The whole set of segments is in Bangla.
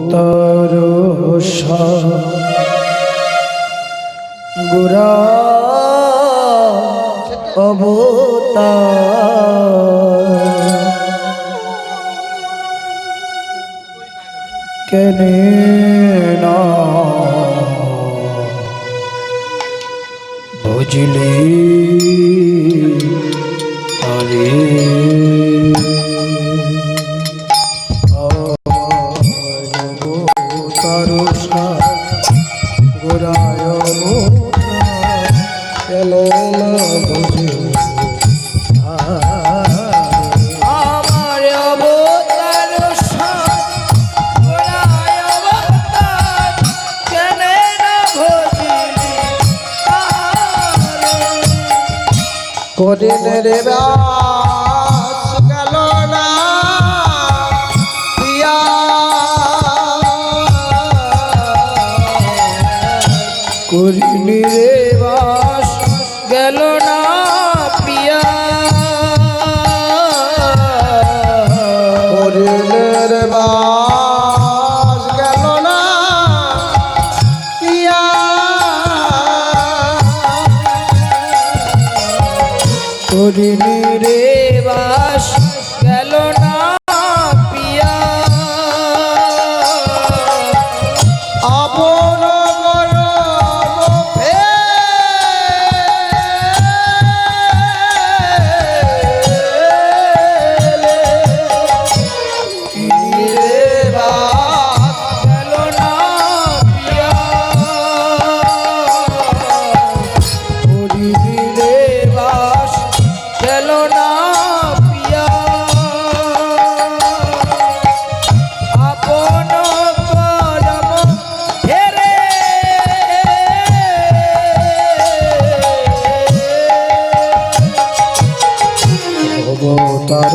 অবতার গোরা অবতার কেনে না বুঝলি আরে কদিন রে বাস গেল না পিয়া করিনি রে বাস গেল না পিয়া কদিন রে বাস গেল না পিয়া করিনি রে বাস গেল না পিয়া আপন অবতার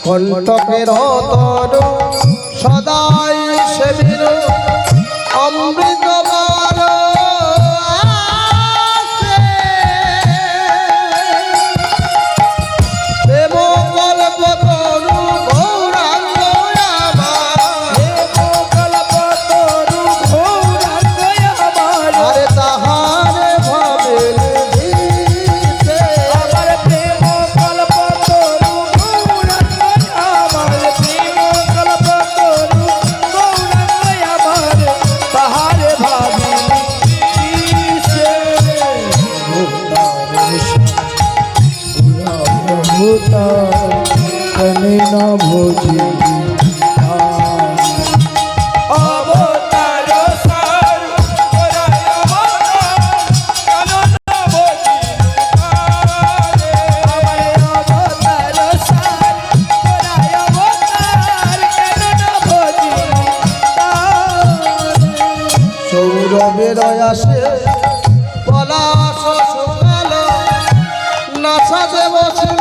কণ্ঠকের তর সদাই সেবির অমৃত বার দেব কল্প তরু গৌরাঙ্গ আরে তাহারে ভাবে কেনে না ভোজি সৌরভের আসে পলাশ শুকাল নাসা দেব ছিল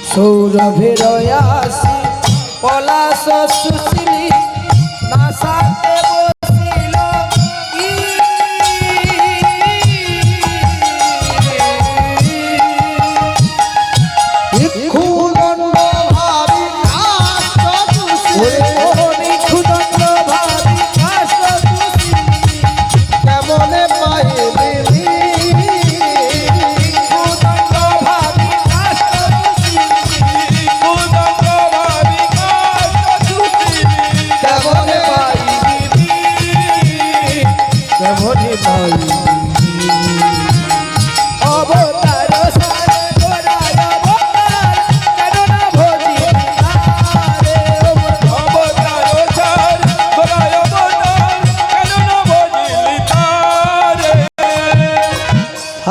সৌরভের আসি পলাশ সুশীলি নাসাতে বসিল ইক্ষুদণ্ড ভাবি কেমনে পাইলি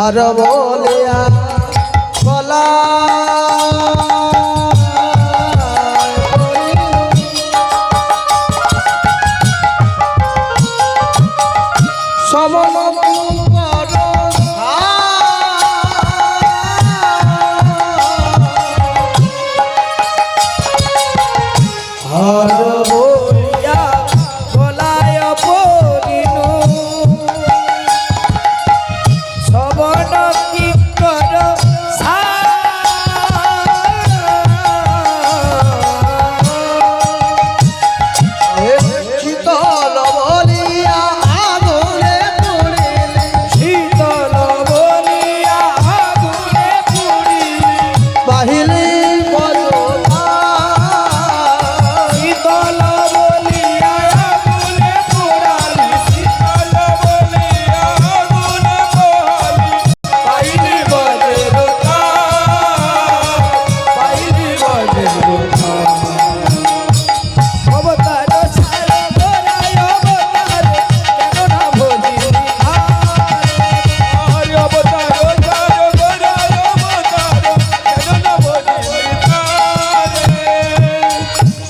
আর বলিয়া বলা সমন পর হর বলিয়া গলায় পরিনু শ্রবণ কিঙ্কর শীতল বলিয়া আগুনে পুড়িলে শীতল বলিয়া আগুনে পুড়িলে বাহিলে বজনা শীতল বলিয়া আগুনে পোড়ালি শীতল বলিয়া আগুনে পোড়ালি পাইলি বজ্র পাইলি বজ্র অবতার ছাড়া গোরায় অবতার কেন না ভজিলি আর অবতার ছাড়া গোরায় অবতার কেন না ভজিলি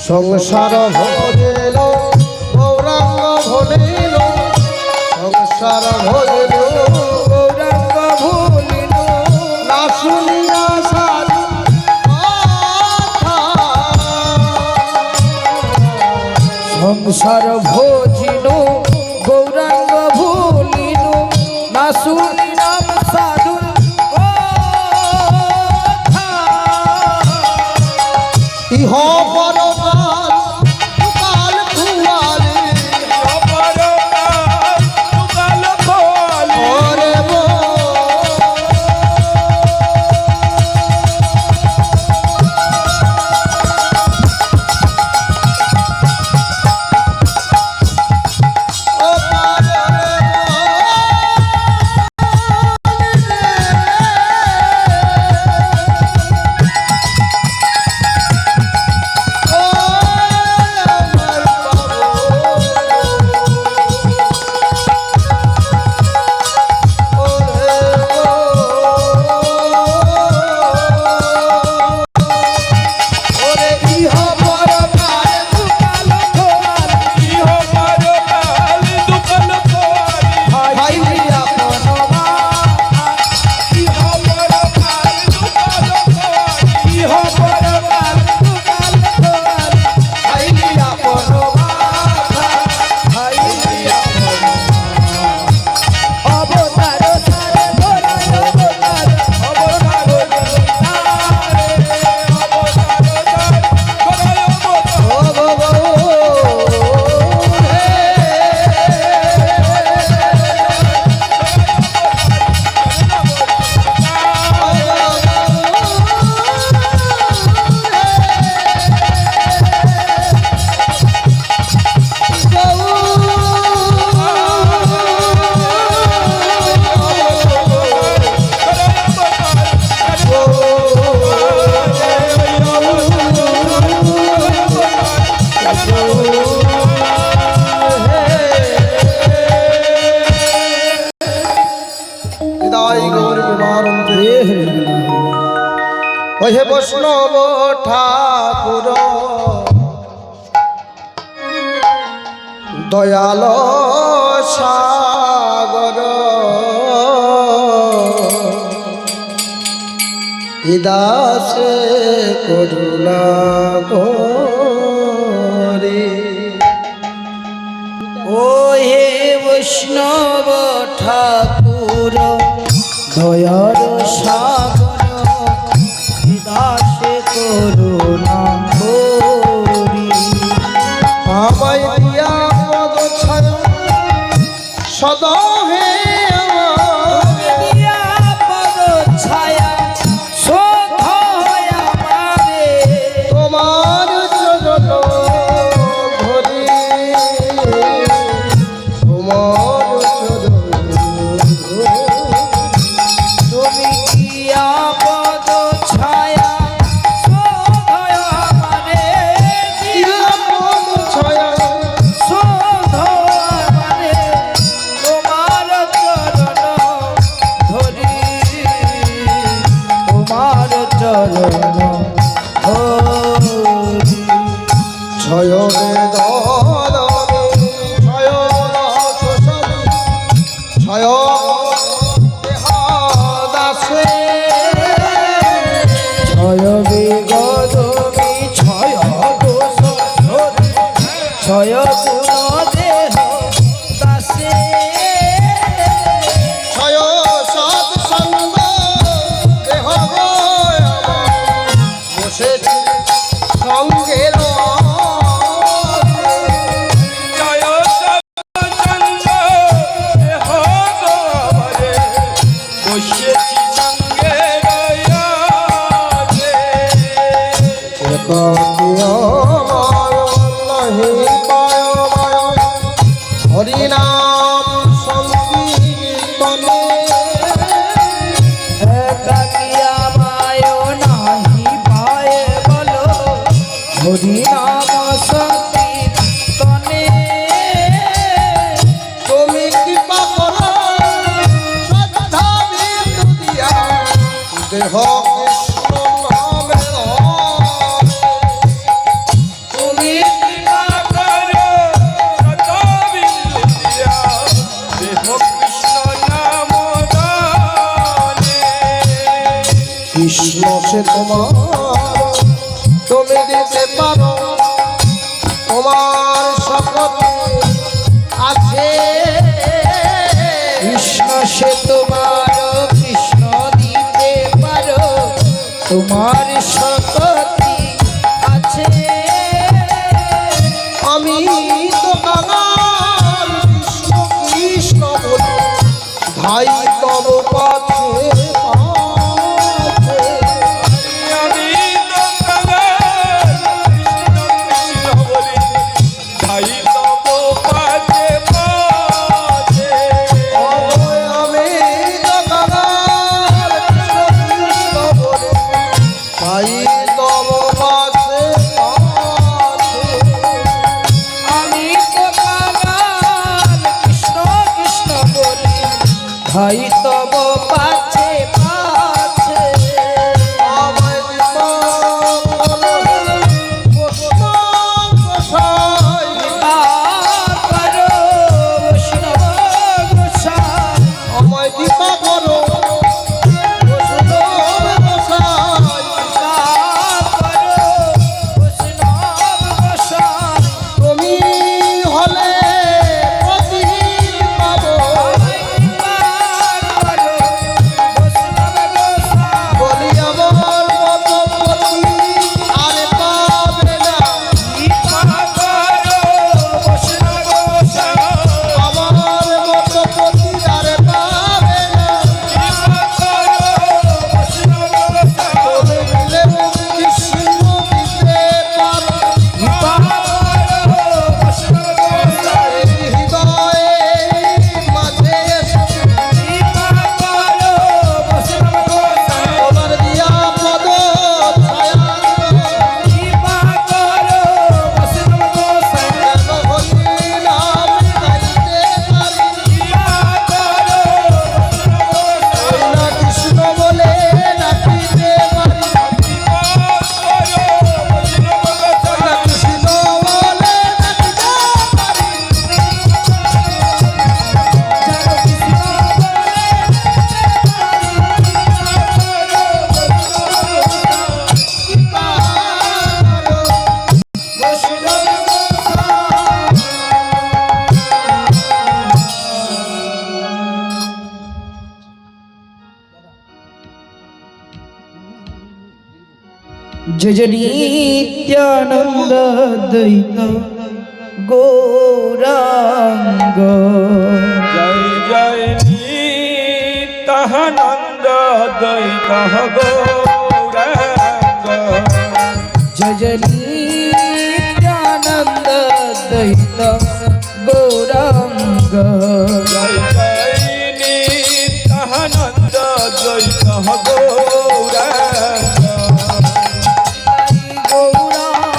সংসার ভজিল গৌরাঙ্গ ভজিল সংসার ভজিল গৌরাঙ্গ ভুলিল না শুনিয়া সাধু কথা সংসার ভোজিনু গৌরাঙ্গ ভুলিনু না শুনিলাম সাধুর কথা। ইহ পরকাল কাল খুয়ালে ওরে বো ও পারে ও আমার বাবু ওরে ওরে ইহ পরকাল দুকাল খোয়াল ইহ পরকাল দুকাল খোয়াল ভাই ভাইয়া মনমা ইহ পরকাল দুকাল খোয়াল ইহ পরকাল দুকাল খোয়াল ভাইয়া মনমা ভাইয়া অবতার সারে গোরায় অবতার অবতার ও বাবা হৃদয় গৌর বিমানন্তে ওহে বৈষ্ণব ঠাকুর দয়াল সাগর ইদাসে করুণা করে ও হে বৈষ্ণব ঠাকুর দয়ার সাগর দাসে করুণা করি আমায় দিয়া পদ ছায়া সদা হে আমার দিয়া পদ ছায়া শোধয় আমারে তোমার চরণ ধরি তোমার চরণ ধরি তুমি দিয়া পদ ছায়া শোধয় আমারে দিয়া দিয়া পদ ছায়া শোধয় আমারে তোমার ছয় গুণ দেহ দাসে ছয় সৎ সঙ্গ দেহ গো আমার, বসেছি সঙ্গের জয় সৎসঙ্গ দেহ গরে, বসেছি সঙ্গে রয়াজে। হরিনাম সংকীর্তনে একাকিয়া মায় নাহি পায় বলো হরি নাম সংকীর্তনে তুমি কৃপা করো শ্রদ্ধা বিন্দু দিয়া দেহ কৃষ্ণ নামে তুমি কৃপা করো শত বিন্দু দিয়া, দেহ কৃষ্ণ নাম দানে। কৃষ্ণ সে তোমার তুমি দিতে পারো তোমার শপথে আছে কৃষ্ণ সে তোমার কৃষ্ণ দিতে পারো তোমার শক্তি আছে আমি তো কাঙাল কৃষ্ণ কৃষ্ণ বলি ভাই তব পাছে পাছে। আমি তো কাঙাল কৃষ্ণ কৃষ্ণ বলি, যাই তব পাছে পাছে। আমি তো কাঙাল কৃষ্ণ কৃষ্ণ বলি ভাই তব পাছে পাছে। আমি তো কাঙাল কৃষ্ণ কৃষ্ণ বলি ভাই তব পাছে পাছে আমায় দিবা কৃষ্ণ গোসাই করো বৈষ্ণব গোসাই আমায় কৃপা করো বৈষ্ণব গোসাই। করো বৈষ্ণব গোসাই তুমি হলে পতি পাবো করো বৈষ্ণব গোসাই বলি আমার মতো পতি আর পাবে না কৃপা করো বৈষ্ণব গোসাই আমার মতো পতি আর পাবে না কৃপা করো বৈষ্ণব গোসাই। তুমি মিলে কৃষ্ণ দিতে পারো কৃপা করো বৈষ্ণব গোসাই এই হৃদয়ের মাঝে এসে কৃপা করো বৈষ্ণব গোসাই তোমার দিয়া পদ ছায়া কৃপা করো বৈষ্ণব গোসাই কেন হলি নাম গাইতে পারি কৃপা করো বৈষ্ণব গোসাই ওই না কৃষ্ণ বলে ডাকিতে পারি কৃপা করো বৈষ্ণব গোসাই। না কৃষ্ণ বলে ডাকিতে পারি যারা কৃষ্ণ जय जय नित्यानंद द्वैत गौरांग जय जय नित्यानंद द्वैत गौरांग। जय जय नित्यानंद द्वैत गौरांग जय जय नित्यानंद द्वैत गौरांग। गौरांग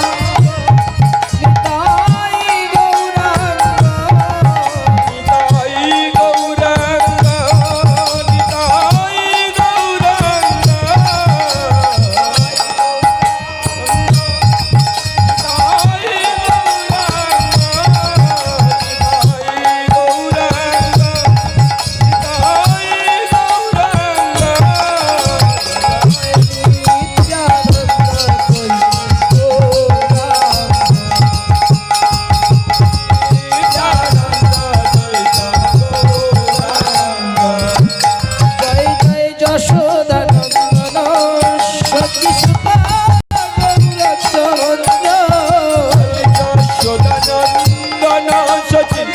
নন্দন সচিন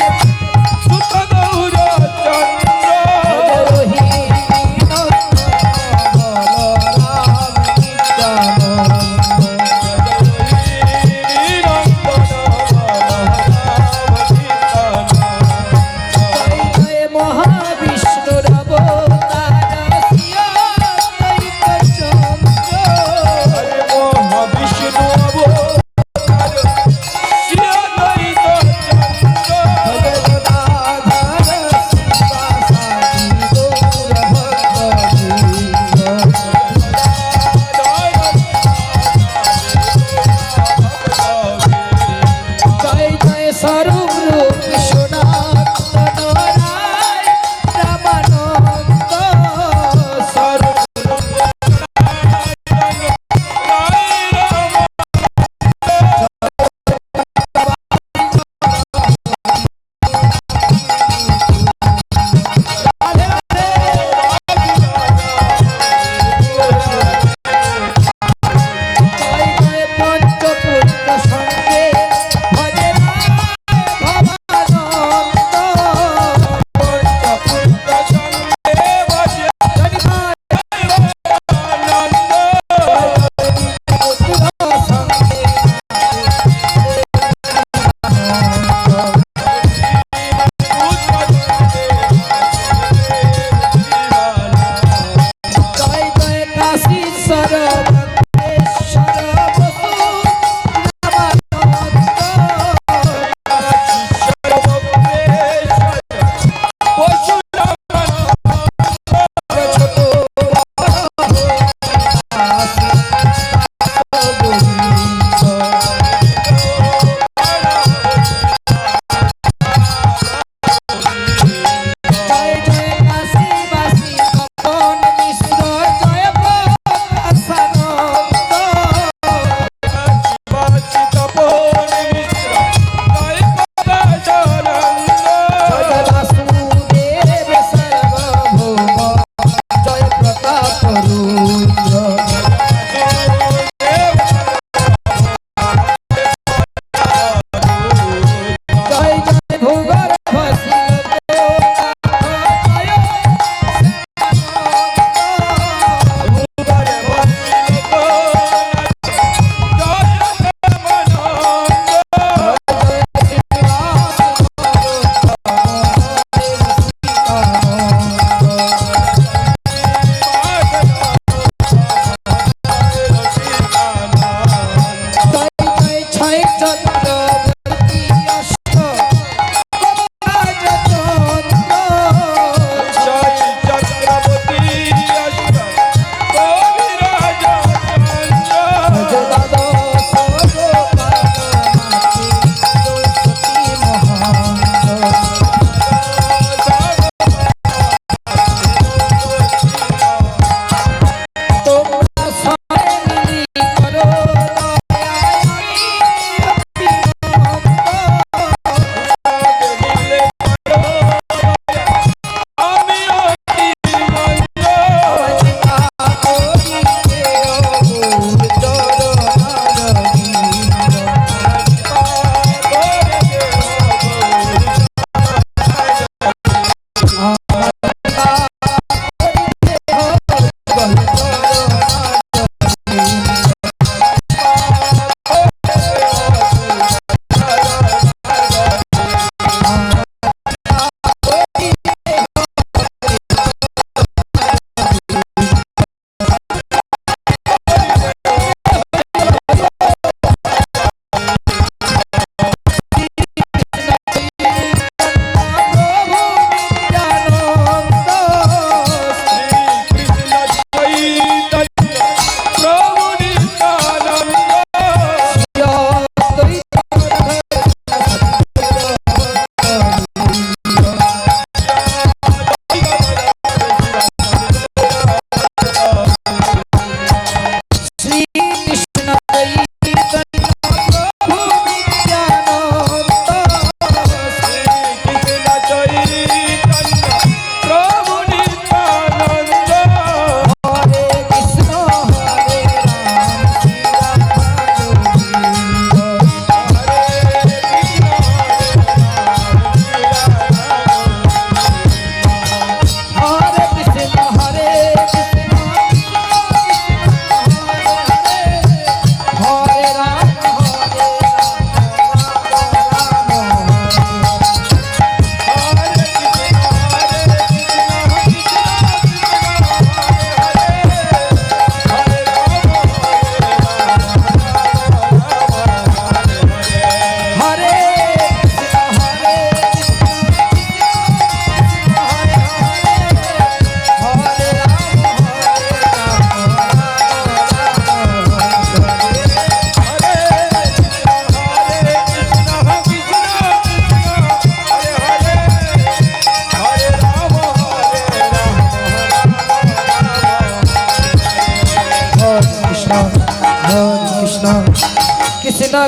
সুত গৌর চন্দ্র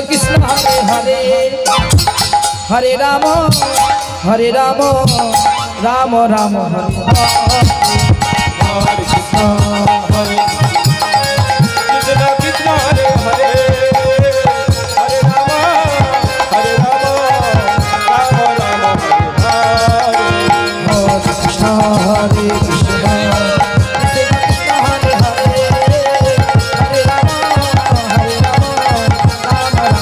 কৃষ্ণ হরে হরে হরে রাম রাম রাম হরে হরে हरे कृष्णा हरे कृष्णा हरे हरे हरे राम राम राम हरे हरे हरे कृष्ण हरे कृष्ण कृष्ण हरे हरे हरे राम राम राम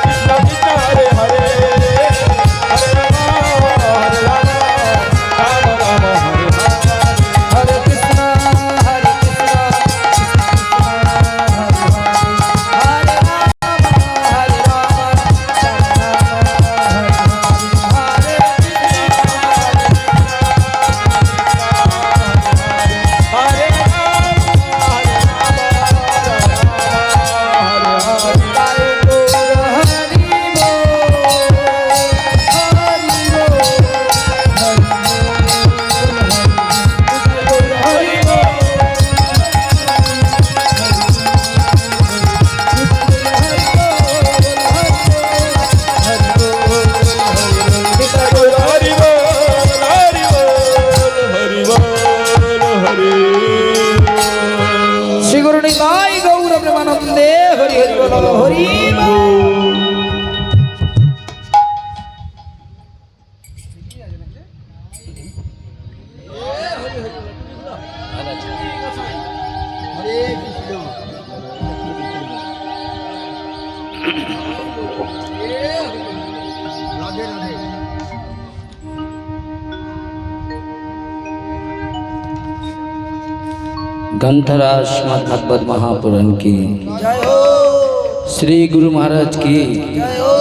कृष्णा कृष्णा हरे हरे हरे राम राम राम हरे हरे हरे कृष्ण हरे कृष्ण हरे हरे हरि बोल हरि श्री गुरु निताई गौर प्रेमानंदे हरि हरि बोल हरि बोल। ग्रंथराज श्रीमद् भागवत महापुराण की जय हो श्री गुरु महाराज की जय हो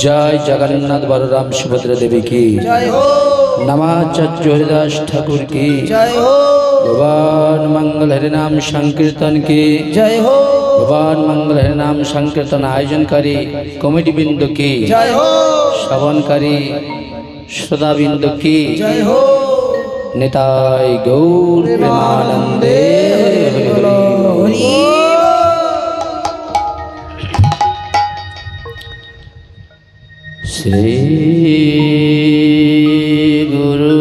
जय जगन्नाथ बलराम सुभद्रा देवी की जय हो नमाचार्य हरिदास ठाकुर की जय हो भगवान मंगल हरिनाम संकीर्तन की जय हो भगवान मंगल हरिनाम संकीर्तन आयोजनकारी कमिटी बिंदु की जय हो श्रवणकारी श्रोता बिंदु की जय हो निताय गौर प्रेमानंदे हरि हरि। श्री गुरु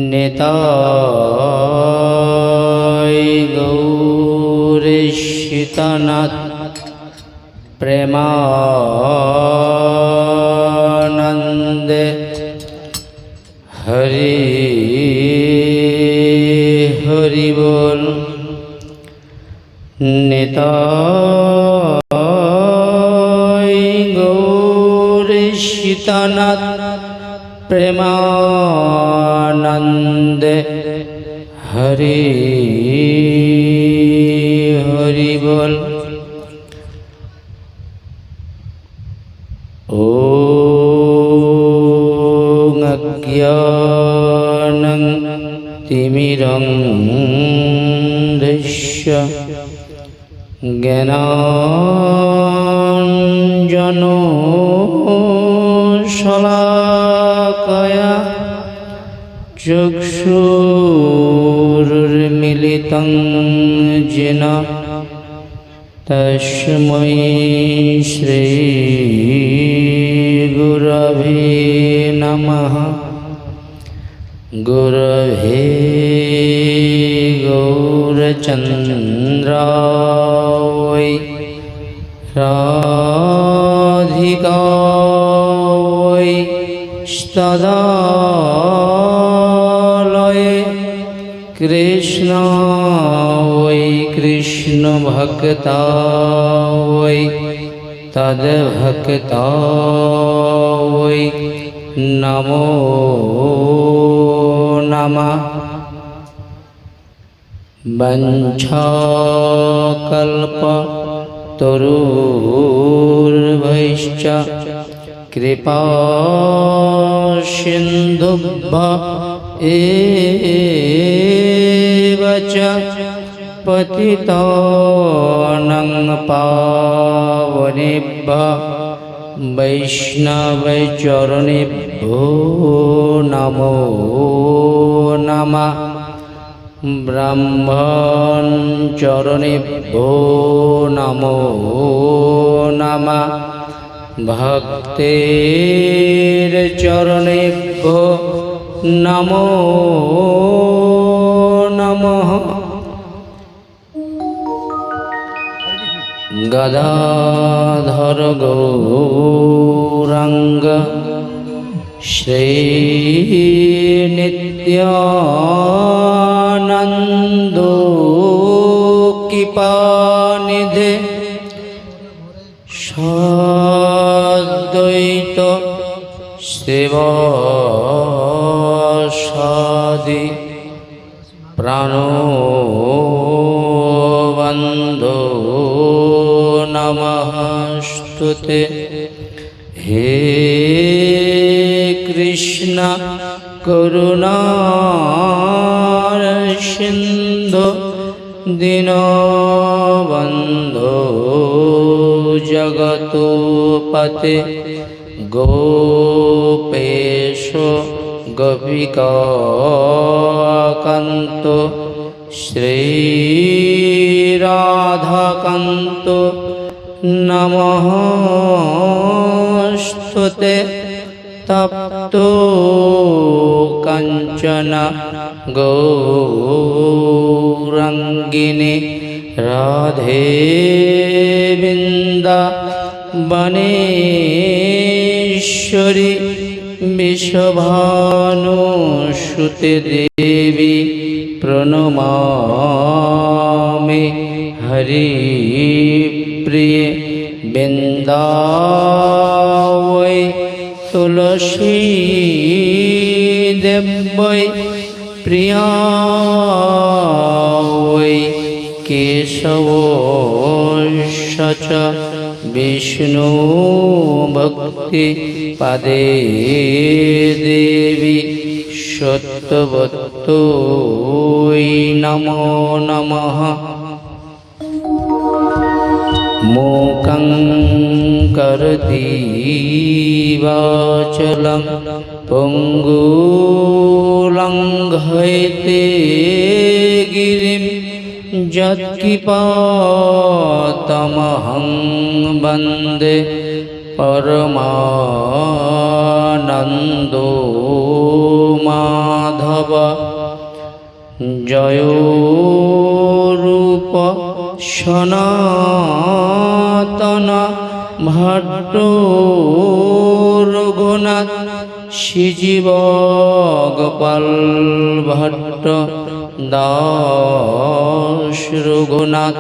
निताय गौर शीतनाथ प्रेमानंद हरि हरि बोल निताय गौर शीतनाथ प्रेमानंद हरि हरि बोल। ॐ अज्ञानं तिमिरन्धस्य ज्ञानाञ्जनो शलाकया चक्षुरुर्मिलितं येन तस्मै श्री गुरवे नमः। गुरवे गौरचन्द्राय राधिकाय स्तदालये कृष्णाय कृष्ण भक्ताय तद्भक्ताय नमो नमः। वंशाकल्पतरुर्भैश्च कृपा सिन्धुभ्य एव च पतितानं पावनेभ्यः वैष्णवचरणेभ्यो नमो नमः। ব্রাহ্মণ চরণেভ্যো নমো নমঃ ভক্তের চরণেভ্যো নমো নমঃ গদাধর গৌরাঙ্গ শ্রী নিত্যানন্দ কৃপানিধে সদ্বৈত সেবাসাদি প্রাণবন্ধো নমস্তুতে। হে কৃষ্ণ করুণার সিন্ধু দীনবন্ধো জগৎপতে গোপেশ গোপিকাকান্ত শ্রীরাধাকান্ত নমস্তুতে। তপ্ত কাঞ্চন গৌরাঙ্গিনী রাধে বৃন্দাবনেশ্বরী বিশ্বভানুসুতে দেবী প্রণমামি। হরিপ্রিয়ে বৃন্দাবৈ তুলসী দেবৈ প্রিয়ায় কেশবস্য বিষ্ণু ভক্তি পদে দেবী সত্যবত্যৈ নমো নমঃ। মূকং করতি বাচলং পঙ্গুলঙ্ঘয়তে গিরিম যৎকৃপাতমহং বন্দে পরমানন্দো মাধব। জয় রূপ সনাতন ভট্ট রঘুনাথ শ্রীজীব গোপাল ভট্ট দাস রঘুনাথ।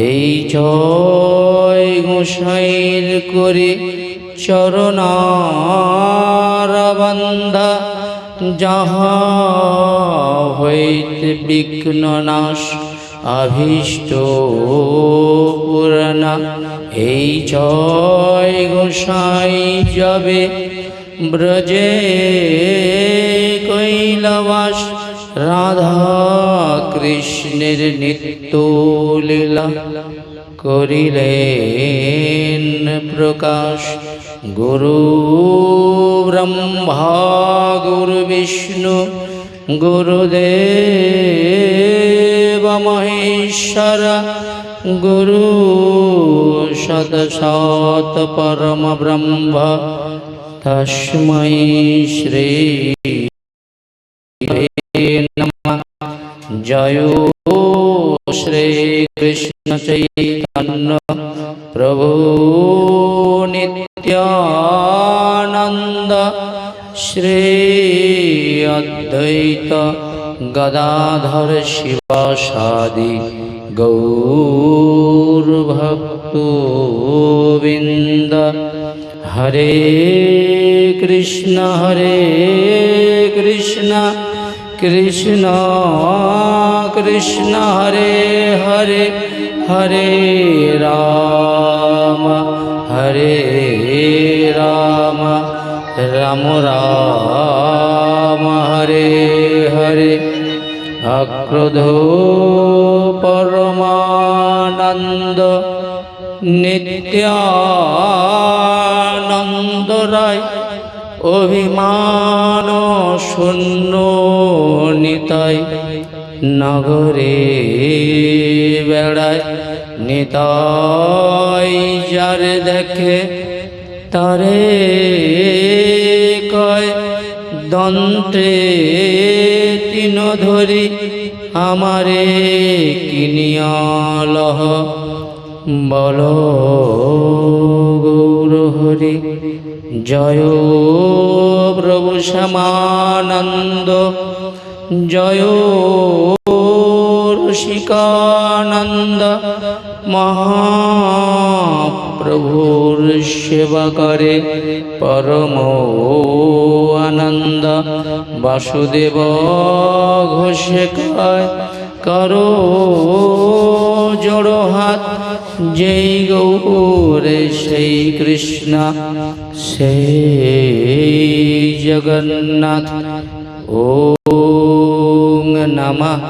এই জয় গোসাইর করে চরণার বন্ধা যাহা হইতে বিঘ্ন নাশ অভীষ্ট পূরণা। এই জয় গোসাই যাবে ব্রজে কৈলাবাস রাধা কৃষ্ণের নিত্য লীলা করিলেন প্রকাশ। গুরু ব্রহ্মা গুরু বিষ্ণু গুরুদেব মহেশ্বর গুরু সৎ পরম ব্রহ্ম তস্मै শ্রী নমঃ। জয় শ্রী কৃষ্ণ চৈতন্য প্রভু নিত্যানন্দ শ্রী অদ্বৈত গদাধর শিবাসাদি গৌর ভক্তবৃন্দ। হরে কৃষ্ণ কৃষ্ণ কৃষ্ণ হরে হরে হরে রাম রাম রাম হরে হরে। অক্রোধ পরমানন্দ নিত্যানন্দ রায় অভিমান শূন্য নিতাই নগরে বেড়ায় নিতাই যার দেখে তারে কয় দন্তে তিন ধরি আমারে কিনিয়া লহ বল গৌর হরি জয় প্রভু শ্যামানন্দ জয় রসিকানন্দ মহাপ্রভুর সেবা করে পরম আনন্দ বাসুদেব ঘোষে কয় করো জোড়ো হাত যেই গৌরে সেই কৃষ্ণ সেই জগন্নাথ ওম নমঃ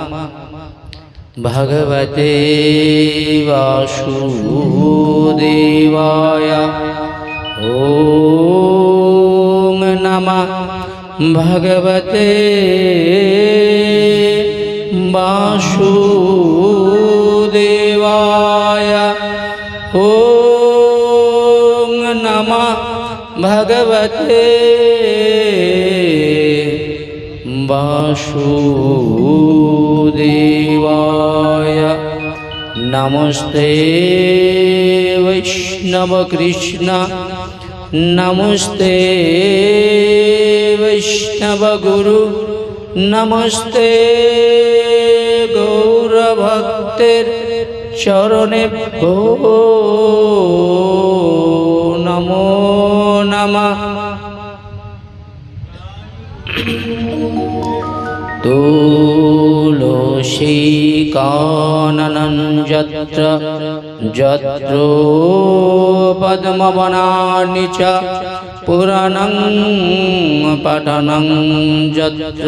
ভগবতে বাসুদেবায় ওম নমঃ ভগবতে বাসুদেবায় ওম নমঃ ভগবতে বাসুদেবায় নমস্তে বৈষ্ণব কৃষ্ণ নমস্তে বৈষ্ণব গুরু নমস্তে গৌর ভক্তের চরণে নমো নমঃ তুলসী কাননং যত্র যত্র পদ্মবনানি চ পুরাণং পঠনং যত্র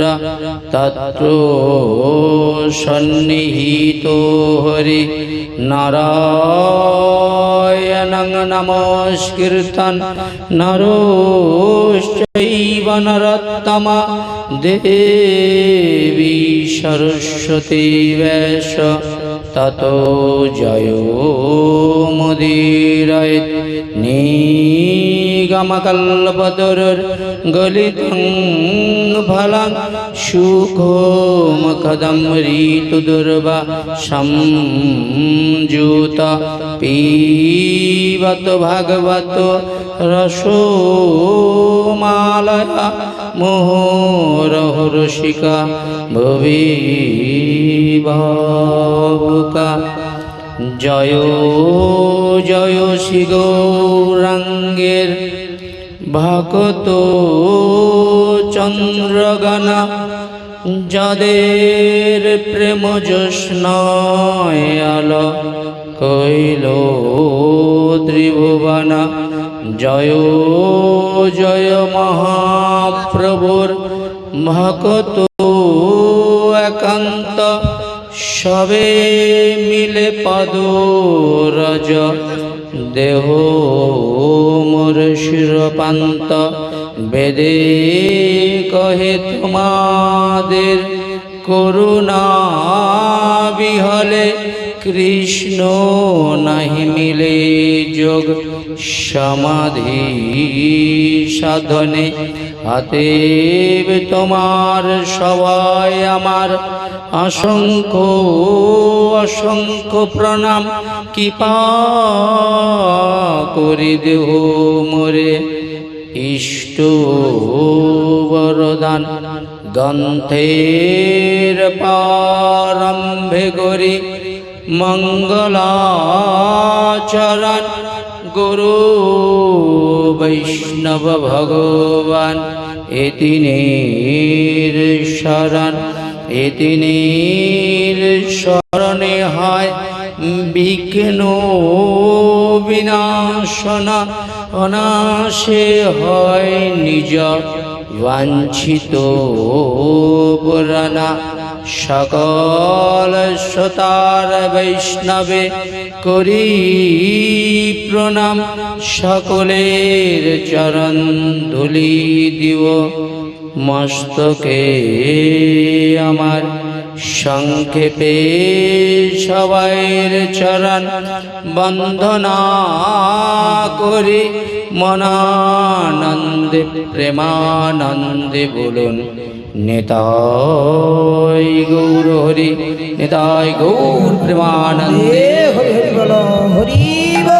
তত্র সন্নিহিতো হরি নারায়ণং নমস্কৃত্যং নরশ্চৈব নরোত্তমঃ দেবী সরস্বতী ব্যাস ততো জয়োমুদীরয়েৎ নিগমকল্পতরুর্গলিতং ফলং সুখোমখদং ঋতুদুর্বা সংযুত পিবত ভাগবত রসোমালয়া মোহরহরসিকা ভুবি ভাবুকা জয় জয় শ্রী গৌরাঙ্গের ভক্ত চন্দ্রগণা যাদের প্রেম জোষ্ণয় আলো কইল ত্রিভুবন জয় জয় মহাপ্রভুর ভক্ত একান্ত সবে মিলে পদরজ দেহ মোর শিরপান্ত বেদে কহে তোমাদের করুণা বিহলে কৃষ্ণ নাহি মিলে যোগ সমাধি সাধনে অতএব তোমার সবাই আমার অসংখ্য অসংখ্য প্রণাম কৃপা করে দেহ মোরে ইষ্ট বরদান গ্রন্থের প্রারম্ভে করি মঙ্গলাচরণ গুরু বৈষ্ণব ভগবান এতিনের শরণ এতিনের শরণে হয় বিঘ্ন বিনাশনা অনাশে হয় নিজ বাঞ্ছিত পুরাণা সকল শ্রোতার বৈষ্ণবে করি প্রণাম সকলের চরণ ধুলি দিব মস্তকে আমার সংক্ষেপে সবাইয়ের চরণ বন্দনা করি মনানন্দে প্রেমানন্দে বলুন নিতাই গৌর হরি, নিতাই গৌর প্রেমানন্দে হরি হরি বল হরি বল।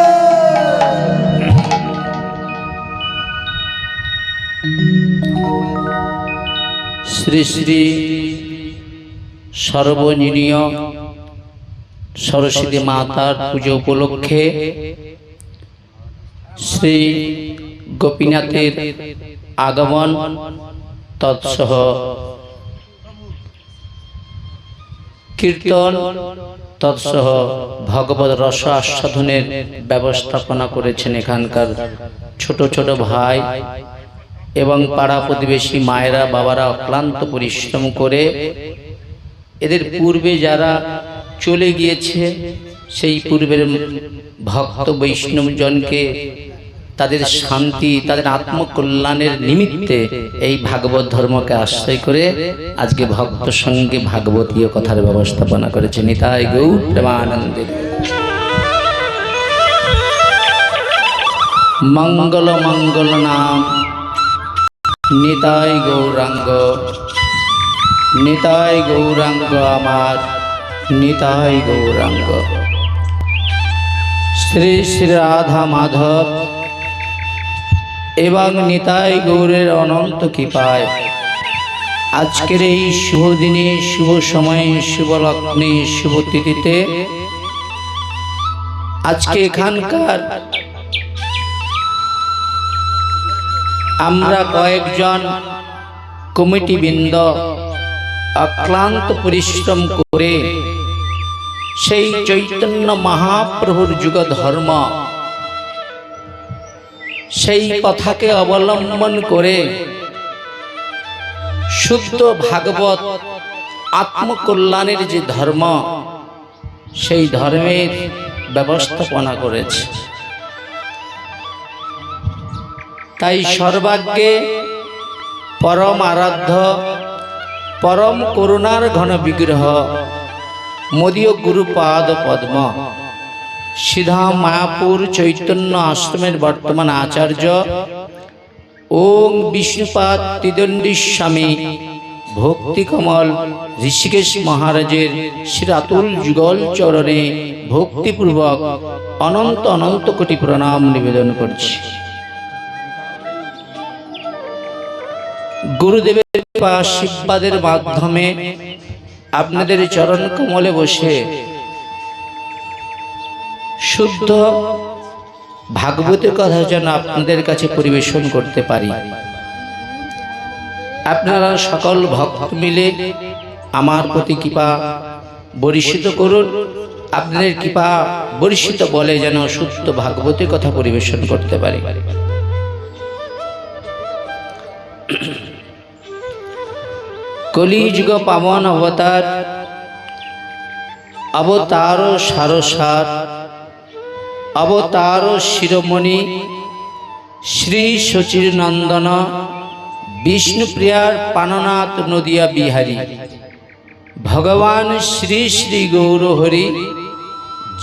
শ্রী শ্রী সর্বজনীয় সরস্বতী মাতার পুজো উপলক্ষে শ্রী গোপীনাথের আগমন তৎসহ কীর্তন তৎসহ ভগবত রস আস্বাদনের ব্যবস্থাপনা করেছেন এখানকার ছোট ছোট ভাই এবং পাড়া প্রতিবেশী মায়েরা বাবারা অক্লান্ত পরিশ্রম করে এদের পূর্বে যারা চলে গিয়েছে সেই পূর্বের ভক্ত বৈষ্ণবজনকে তাদের শান্তি তাদের আত্মকল্যাণের নিমিত্তে এই ভাগবত ধর্মকে আশ্রয় করে আজকে ভক্ত সঙ্গে ভাগবতীয় কথার ব্যবস্থাপনা করেছে। নিতাই গৌর প্রেমানন্দে। মঙ্গল মঙ্গল নাম নিতাই গৌরাঙ্গ, নিতাই গৌরাঙ্গ আমার, নিতাই গৌরাঙ্গ। শ্রী শ্রী রাধা মাধব এবং নিতাই গৌরের অনন্ত কৃপায় আজকের এই শুভ দিনে, শুভ সময়ে, শুভ লগ্নে, শুভ তিথিতে আজকে এখানকার আমরা কয়েকজন কমিটিবৃন্দ অক্লান্ত পরিশ্রম করে সেই চৈতন্য মহাপ্রভুর যুগ ধর্ম সেই কথাকে অবলম্বন করে শুদ্ধ ভাগবত আত্মকল্যাণের যে ধর্ম সেই ধর্মের ব্যবস্থাপনা করেছে। তাই সর্বাগ্যে পরম আরাধ্য পরম করুণার ঘন বিগ্রহ মদীয় গুরুপাদ পদ্ম সিধা মায়াপুর চৈতন্য আশ্রমের বর্তমান আচার্য ওম বিষ্ণুপাদ ত্রিদণ্ডী স্বামী ভক্তিকমল ঋষিকেশ মহারাজের শ্রীরাতুল যুগল চরণে ভক্তিপূর্বক অনন্ত অনন্ত কোটি প্রণাম নিবেদন করছি। গুরুদেবের আশীর্বাদের মাধ্যমে আপনাদের চরণ কমলে বসে শুদ্ধ ভাগবতের কথা যেন আপনাদের কাছে পরিবেশন করতে পারি। আপনারা সকল ভক্ত মিলে আমার প্রতি কৃপা বর্ষিত করুন। আপনাদের কৃপা বর্ষিত বলে যেন শুদ্ধ ভাগবতের কথা পরিবেশন করতে পারি। কলিযুগ পাবন অবতার অবতার সারসার অবতার শিরোমণি শ্রী শচীর নন্দন বিষ্ণুপ্রিয়ার পাননাথ নদিয়া বিহারী ভগবান শ্রী শ্রী গৌর হরি,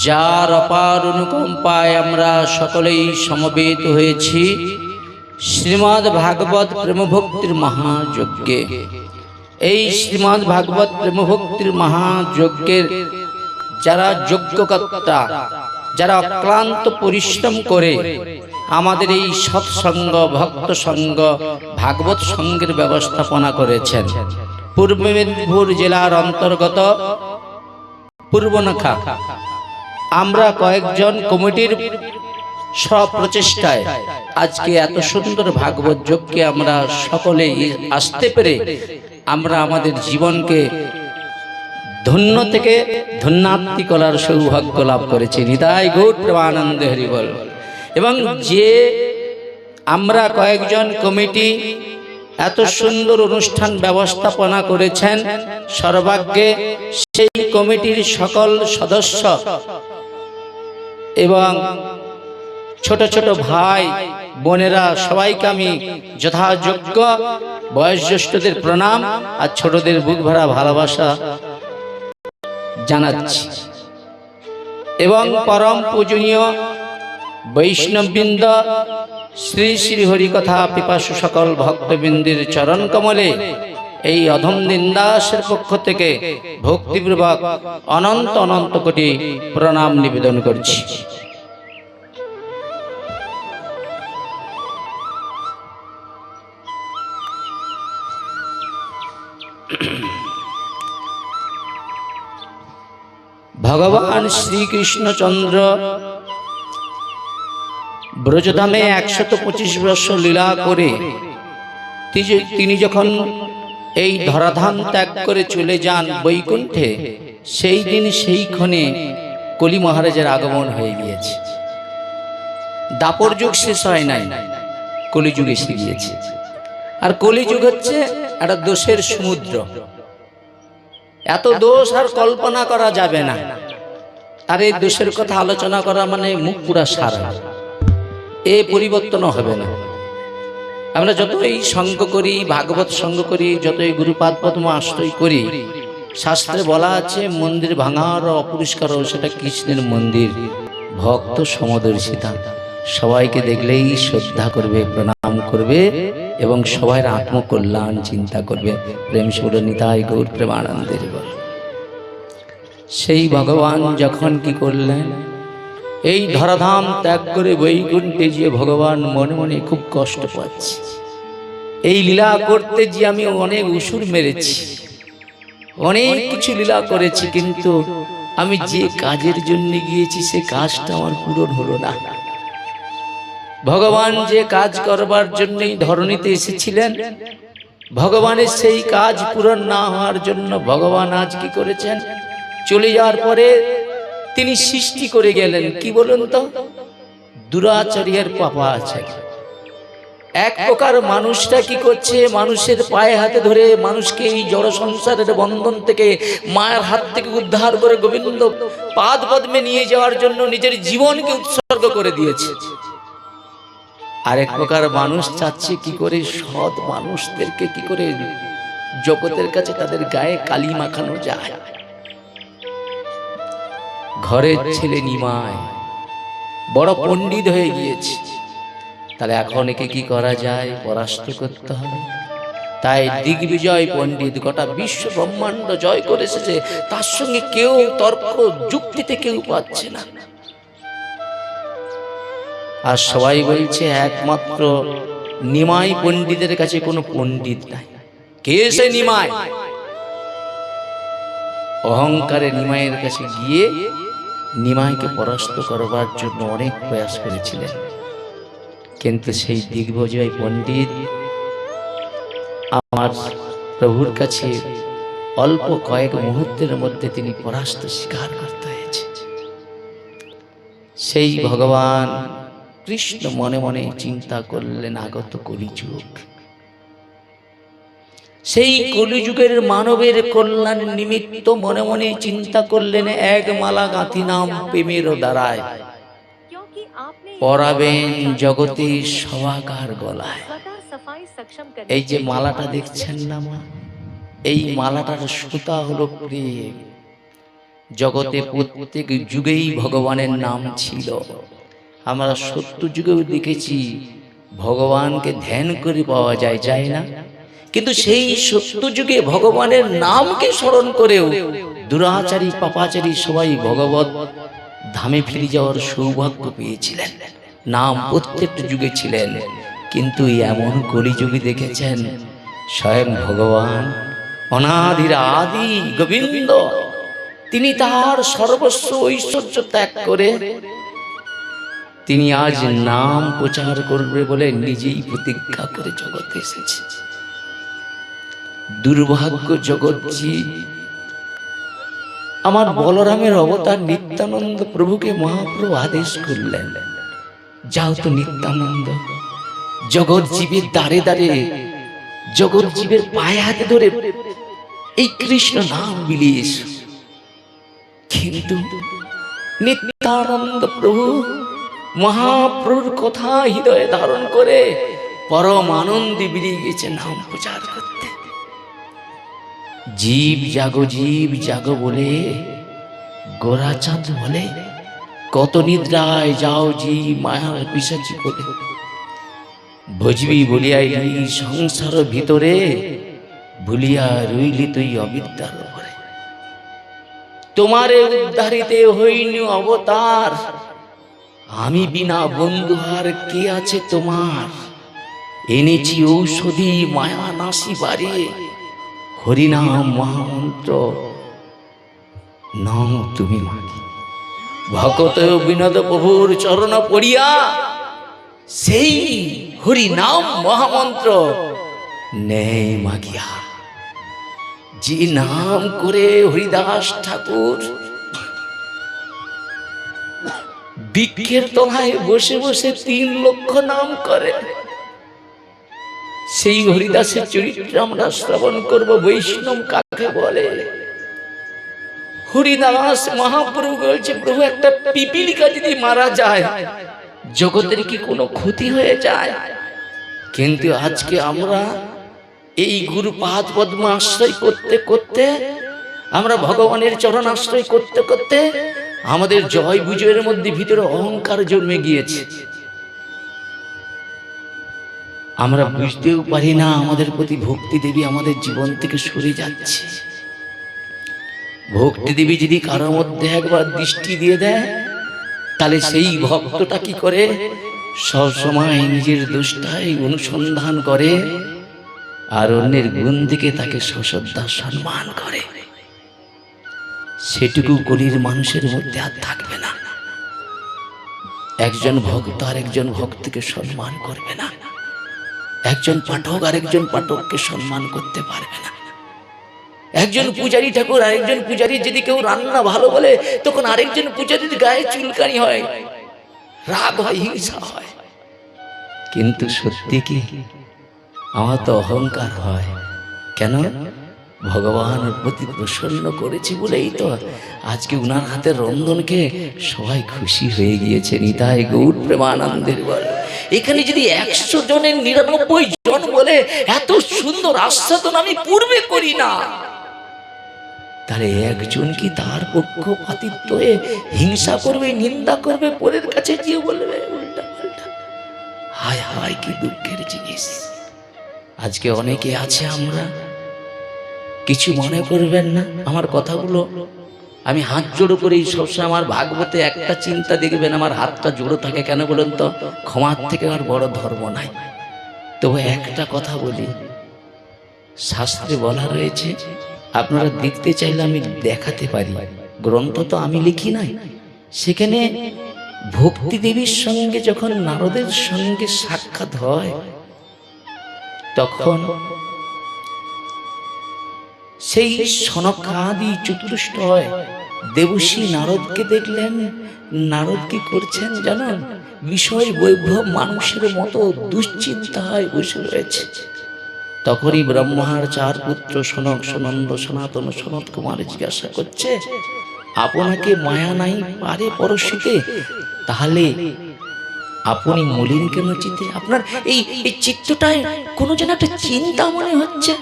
যার অপার অনুকম্পায় আমরা সকলেই সমবেত হয়েছি শ্রীমদ্ ভাগবত প্রেমভক্তির মহাযজ্ঞে। এই শ্রীমদ্ ভাগবত প্রেমভক্তির মহাযজ্ঞের যারা যজ্ঞকর্তা, যারা অক্লান্ত পরিশ্রম করে আমাদের এই সৎসঙ্গ ভক্ত সঙ্গ ভাগবত সঙ্গের ব্যবস্থাপনা করেছেন, পূর্ব মেদিনীপুর জেলার অন্তর্গত পূর্বনাখা আমরা কয়েকজন কমিটির সব প্রচেষ্টায় আজকে এত সুন্দর ভাগবত যজ্ঞে আমরা সকলে আসতে পেরে আমরা আমাদের জীবনকে ধন্য থেকে ধন্যাত্মী করার সৌভাগ্য লাভ করেছি। নিতাই গৌর প্রেমানন্দে হরি বল। এবং যে আমরা কয়েকজন কমিটি এত সুন্দর অনুষ্ঠান ব্যবস্থাপনা করেছেন, সর্বাগ্যে সেই কমিটির সকল সদস্য এবং ছোট ছোট ভাই বোনেরা সবাইকে আমি যথাযোগ্য বয়োজ্যেষ্ঠদের প্রণাম আর ছোটদের বুক ভরা ভালোবাসা জানাচ্ছি। এবং পরম পূজনীয় বৈষ্ণববৃন্দ, শ্রী শ্রী হরিকথা পিপাসু সকল ভক্তবৃন্দের চরণ কমলে এই অধম দিনদাসের পক্ষ থেকে ভক্তিপূর্বক অনন্ত অনন্ত কোটি প্রণাম নিবেদন করছি। ভগবান শ্রীকৃষ্ণচন্দ্র ব্রজধামে 125 বৎসর লীলা করে তিনি যখন এই ধরাধাম ত্যাগ করে চলে যান বৈকুণ্ঠে, সেই দিন সেইক্ষণে কলি মহারাজের আগমন হয়ে গিয়েছে। দাপর যুগ শেষ হয় নাই, কলিযুগ এসে গিয়েছে। আর কলিযুগ হচ্ছে একটা দোষের সমুদ্র। এত দোষ আর কল্পনা করা যাবে না। আর এই দোষের কথা আলোচনা করা মানে মুখ পুরা সারা, এ পরিবর্তন হবে না। আমরা যতই সঙ্গ করি, ভাগবত সঙ্গ করি, যতই গুরুপাদ পদ্ম আশ্রয় করি, শাস্ত্রে বলা আছে মন্দির ভাঙার অপরিষ্কার সেটা কৃষ্ণের মন্দির, ভক্ত সমদর্শিতা। সবাইকে দেখলেই শ্রদ্ধা করবে, প্রণাম করবে এবং সবাই আত্মকল্যাণ চিন্তা করবে। প্রেম সুর নিতাই গৌর প্রেমানন্দের বল। সেই ভগবান যখন কি করলেন, এই ধরাধাম ত্যাগ করে বৈকুণ্ঠে যে ভগবান মনে মনে খুব কষ্ট পাচ্ছে। এই লীলা করতে যে আমি অনেক উসুর মেরেছি, অনেক কিছু লীলা করেছি, কিন্তু আমি যে কাজের জন্য গিয়েছি সে কাজটা আমার পূরণ হলো না। ভগবান যে কাজ করবার জন্যই ধরণীতে এসেছিলেন, ভগবানের সেই কাজ পূরণ না হওয়ার জন্য ভগবান আজ কি করেছেন, চলে যাওয়ার পরে তিনি সৃষ্টি করে গেলেন। কি বলুন তো, দুরাচারীর পাপা আছে। এক প্রকার মানুষটা কি করছে, মানুষের পায়ে হাতে ধরে মানুষকে এই জড় সংসারের বন্ধন থেকে, মায়ের হাত থেকে উদ্ধার করে গোবিন্দ পাদ পদ্মে নিয়ে যাওয়ার জন্য নিজের জীবনকে উৎসর্গ করে দিয়েছে। আরেক প্রকার মানুষ চাচ্ছে কি করে সৎ মানুষদেরকে কি করে জগতের কাছে তাদের গায়ে কালি মাখানো যায়। ঘরের ছেলে নিমাই বড় পণ্ডিত হয়ে গিয়েছে, তাহলে এখন একে কি করা যায়, পরাস্ত করতে হবে। তাই দিগ্বিজয় পণ্ডিত গোটা বিশ্ব ব্রহ্মাণ্ড জয় করে এসেছে, তার সঙ্গে কেউ তর্ক যুক্তিতে কেউ পাচ্ছে না। আর সবাই বলছে একমাত্র নিমাই পণ্ডিতের কাছে কোনো পণ্ডিত নাই। কে সে নিমাই? অহংকারে নিমাইয়ের কাছে গিয়ে নিমাইকে পরাস্ত করবার জন্য অনেক প্রয়াস করেছিলেন, কিন্তু সেই দিগ্বিজয় পণ্ডিত আমার প্রভুর কাছে অল্প কয়েক মুহূর্তের মধ্যে তিনি পরাস্ত স্বীকার করতে হয়েছে। সেই ভগবান কৃষ্ণ মনে মনে চিন্তা করলেন আগত কলিযুগ, সেই কলিযুগের মানবের কল্যাণ নিমিত্ত মনে মনে চিন্তা করলেন এক মালা গাঁথি নাম প্রেমের দ্বারায় পরাবেন জগতে সবাকার গলায়। এই যে মালাটা দেখছেন না মা, এই মালাটার সুতা হলো প্রেম। জগতে প্রত্যেক যুগেই ভগবানের নাম ছিল। আমরা সত্য যুগেও দেখেছি ভগবানকে ধ্যান করে পাওয়া যায়, যায় না? কিন্তু সেই সত্য যুগে ভগবানের নামকে স্মরণ করেও দুরাচারী পাপাচারী সবাই ভগবত ধামে ফিরে যাওয়ার সৌভাগ্য পেয়েছিলেন। নাম প্রত্যেকটা যুগে ছিলেন, কিন্তু এমন কলিযুগে দেখেছেন স্বয়ং ভগবান অনাদির আদি গোবিন্দ, তিনি তার সর্বস্ব ঐশ্বর্য ত্যাগ করে তিনি আজ নাম প্রচার করবে বলে নিজেই প্রতিজ্ঞা করে জগতে এসেছে। দুর্ভাগ্য জগৎজি, আমার বলরামের অবতার নিত্যানন্দ প্রভুকে মহাপ্রভু আদেশ করলেন, যাও তো নিত্যানন্দ জগৎ জীবের দ্বারে দ্বারে, জগৎ জীবের পায়ে হাতে ধরে এই কৃষ্ণ নাম বিলিয়ে এসো। কিন্তু নিত্যানন্দ প্রভু মহাপ্রভুর কথা হৃদয়ে ধারণ করে পরম আনন্দে বেরিয়ে গেছে নাম প্রচার করতে। জীব জাগো বলে গোরাচাঁদ বলে, কত নিদ্রায় যাও জি মায়ার পিশাচি করে, বুঝবি বলিয়াই সংসার ভিতরে, ভুলিয়া রইলি তুই অবিদ্যার ঘরে। তোমারে উদ্ধারিতে হইনি অবতার, আমি বিনা বন্ধু আর কে আছে তোমার। এনেছি ঔষধি মায়া নাসি বারে, হরিনাম মহামন্ত্র নাও তুমি মাগি। ভকত বিনোদ প্রভুর চরণ পড়িয়া সেই হরিনাম মহামন্ত্র নেই মাগিয়া। যে নাম করে হরিদাস ঠাকুর বৃক্ষের তলায় বসে বসে 3 লক্ষ নাম করে, সেই হরিদাসের চরিত্র আমরা শ্রবণ করব। বৈষ্ণব কাকে বলে? হরিদাস মহাপ্রভু বলছে, প্রভু একটা পিপিলিকা যদি মারা যায় জগতের কি কোনো ক্ষতি হয়ে যায়? কিন্তু আজকে আমরা এই গুরু পাদ পদ্ম আশ্রয় করতে করতে, আমরা ভগবানের চরণ আশ্রয় করতে করতে আমাদের জয় বিজয়ের মধ্যে ভিতরে অহংকার জন্মে গিয়েছে। আমরা বুঝতেও পারি না আমাদের প্রতি ভক্তি দেবী আমাদের জীবন থেকে সরে যাচ্ছে। ভক্তি দেবী যদি কারোর মধ্যে একবার দৃষ্টি দিয়ে দেয়, তাহলে সেই ভক্তটা কি করে? সব সময় নিজের দোষটাই অনুসন্ধান করে আর অন্যের গুণ দিকে তাকে সশ্রদ্ধা সম্মান করে। সেটুকু কলির মানুষের মধ্যে আর থাকবে না। একজন ভক্ত আর একজন ভক্তকে সম্মান করবে না, একজন পাঠক আর একজন পাঠককে সম্মান করতে পারবে না। একজন পূজারী ঠাকুর আরেকজন পূজারী যদি কেউ রান্না ভালো বলে, তখন আরেকজন পূজারীর গায়ে চুলকানি হয়, রাগ হয়, হিংসা হয়। কিন্তু সত্যি কি? আমার তো অহংকার হয়। কেন? ভগবান প্রতি প্রসন্ন করেছি বলেই তো আজকে উনার হাতের রন্ধনকে সবাই খুশি হয়ে গিয়েছে। নিতাই গৌর প্রেমানন্দের বল। এখানে যদি 100 জনের 99 জন বলে এত সুন্দর আস্বাদন আমি পূর্বে করি না, তাহলে একজন কি তার পক্ষপাতিত্ব হয়ে হিংসা করবে, নিন্দা করবে, পরের কাছে গিয়ে বলবে উল্টা পাল্টা? হায় হায়, কি দুঃখের জিনিস। আজকে অনেকে আছে, আমরা কিছু মনে করবেন না আমার কথাগুলো, আমি হাত জোড়ো করি সবসময়। আমার ভাগবতে একটা চিন্তা দেখবেন, আমার হাতটা জোড়ো থাকে কেন বলুন তো? ক্ষমার থেকে আর বড় ধর্ম নাই। তবে একটা কথা বলি, শাস্ত্রে বলা রয়েছে, আপনারা দেখতে চাইলে আমি দেখাতে পারি, গ্রন্থ তো আমি লিখি নাই। সেখানে ভক্তি দেবীর সঙ্গে যখন নারদের সঙ্গে সাক্ষাৎ হয়, তখন সেই সনকাদি চতুষ্ট হয়। দেবশ্রী নারদকে দেখলেন, নারদ কি করছেন জানেন? বিষয় বৈভব মানুষের মতো দুশ্চিন্তায় বসে রয়েছে। তখনই ব্রহ্মার 4 পুত্র সনক, সনন্দ, সনাতন, সনত কুমার জিজ্ঞাসা করছে, আপনাকে মায়া নাই পারে পরশিতে, তাহলে আপনি মলিন কেন চিতে? আপনার এই চিত্তটায় কোনো যেন একটা চিন্তা মনে হচ্ছে।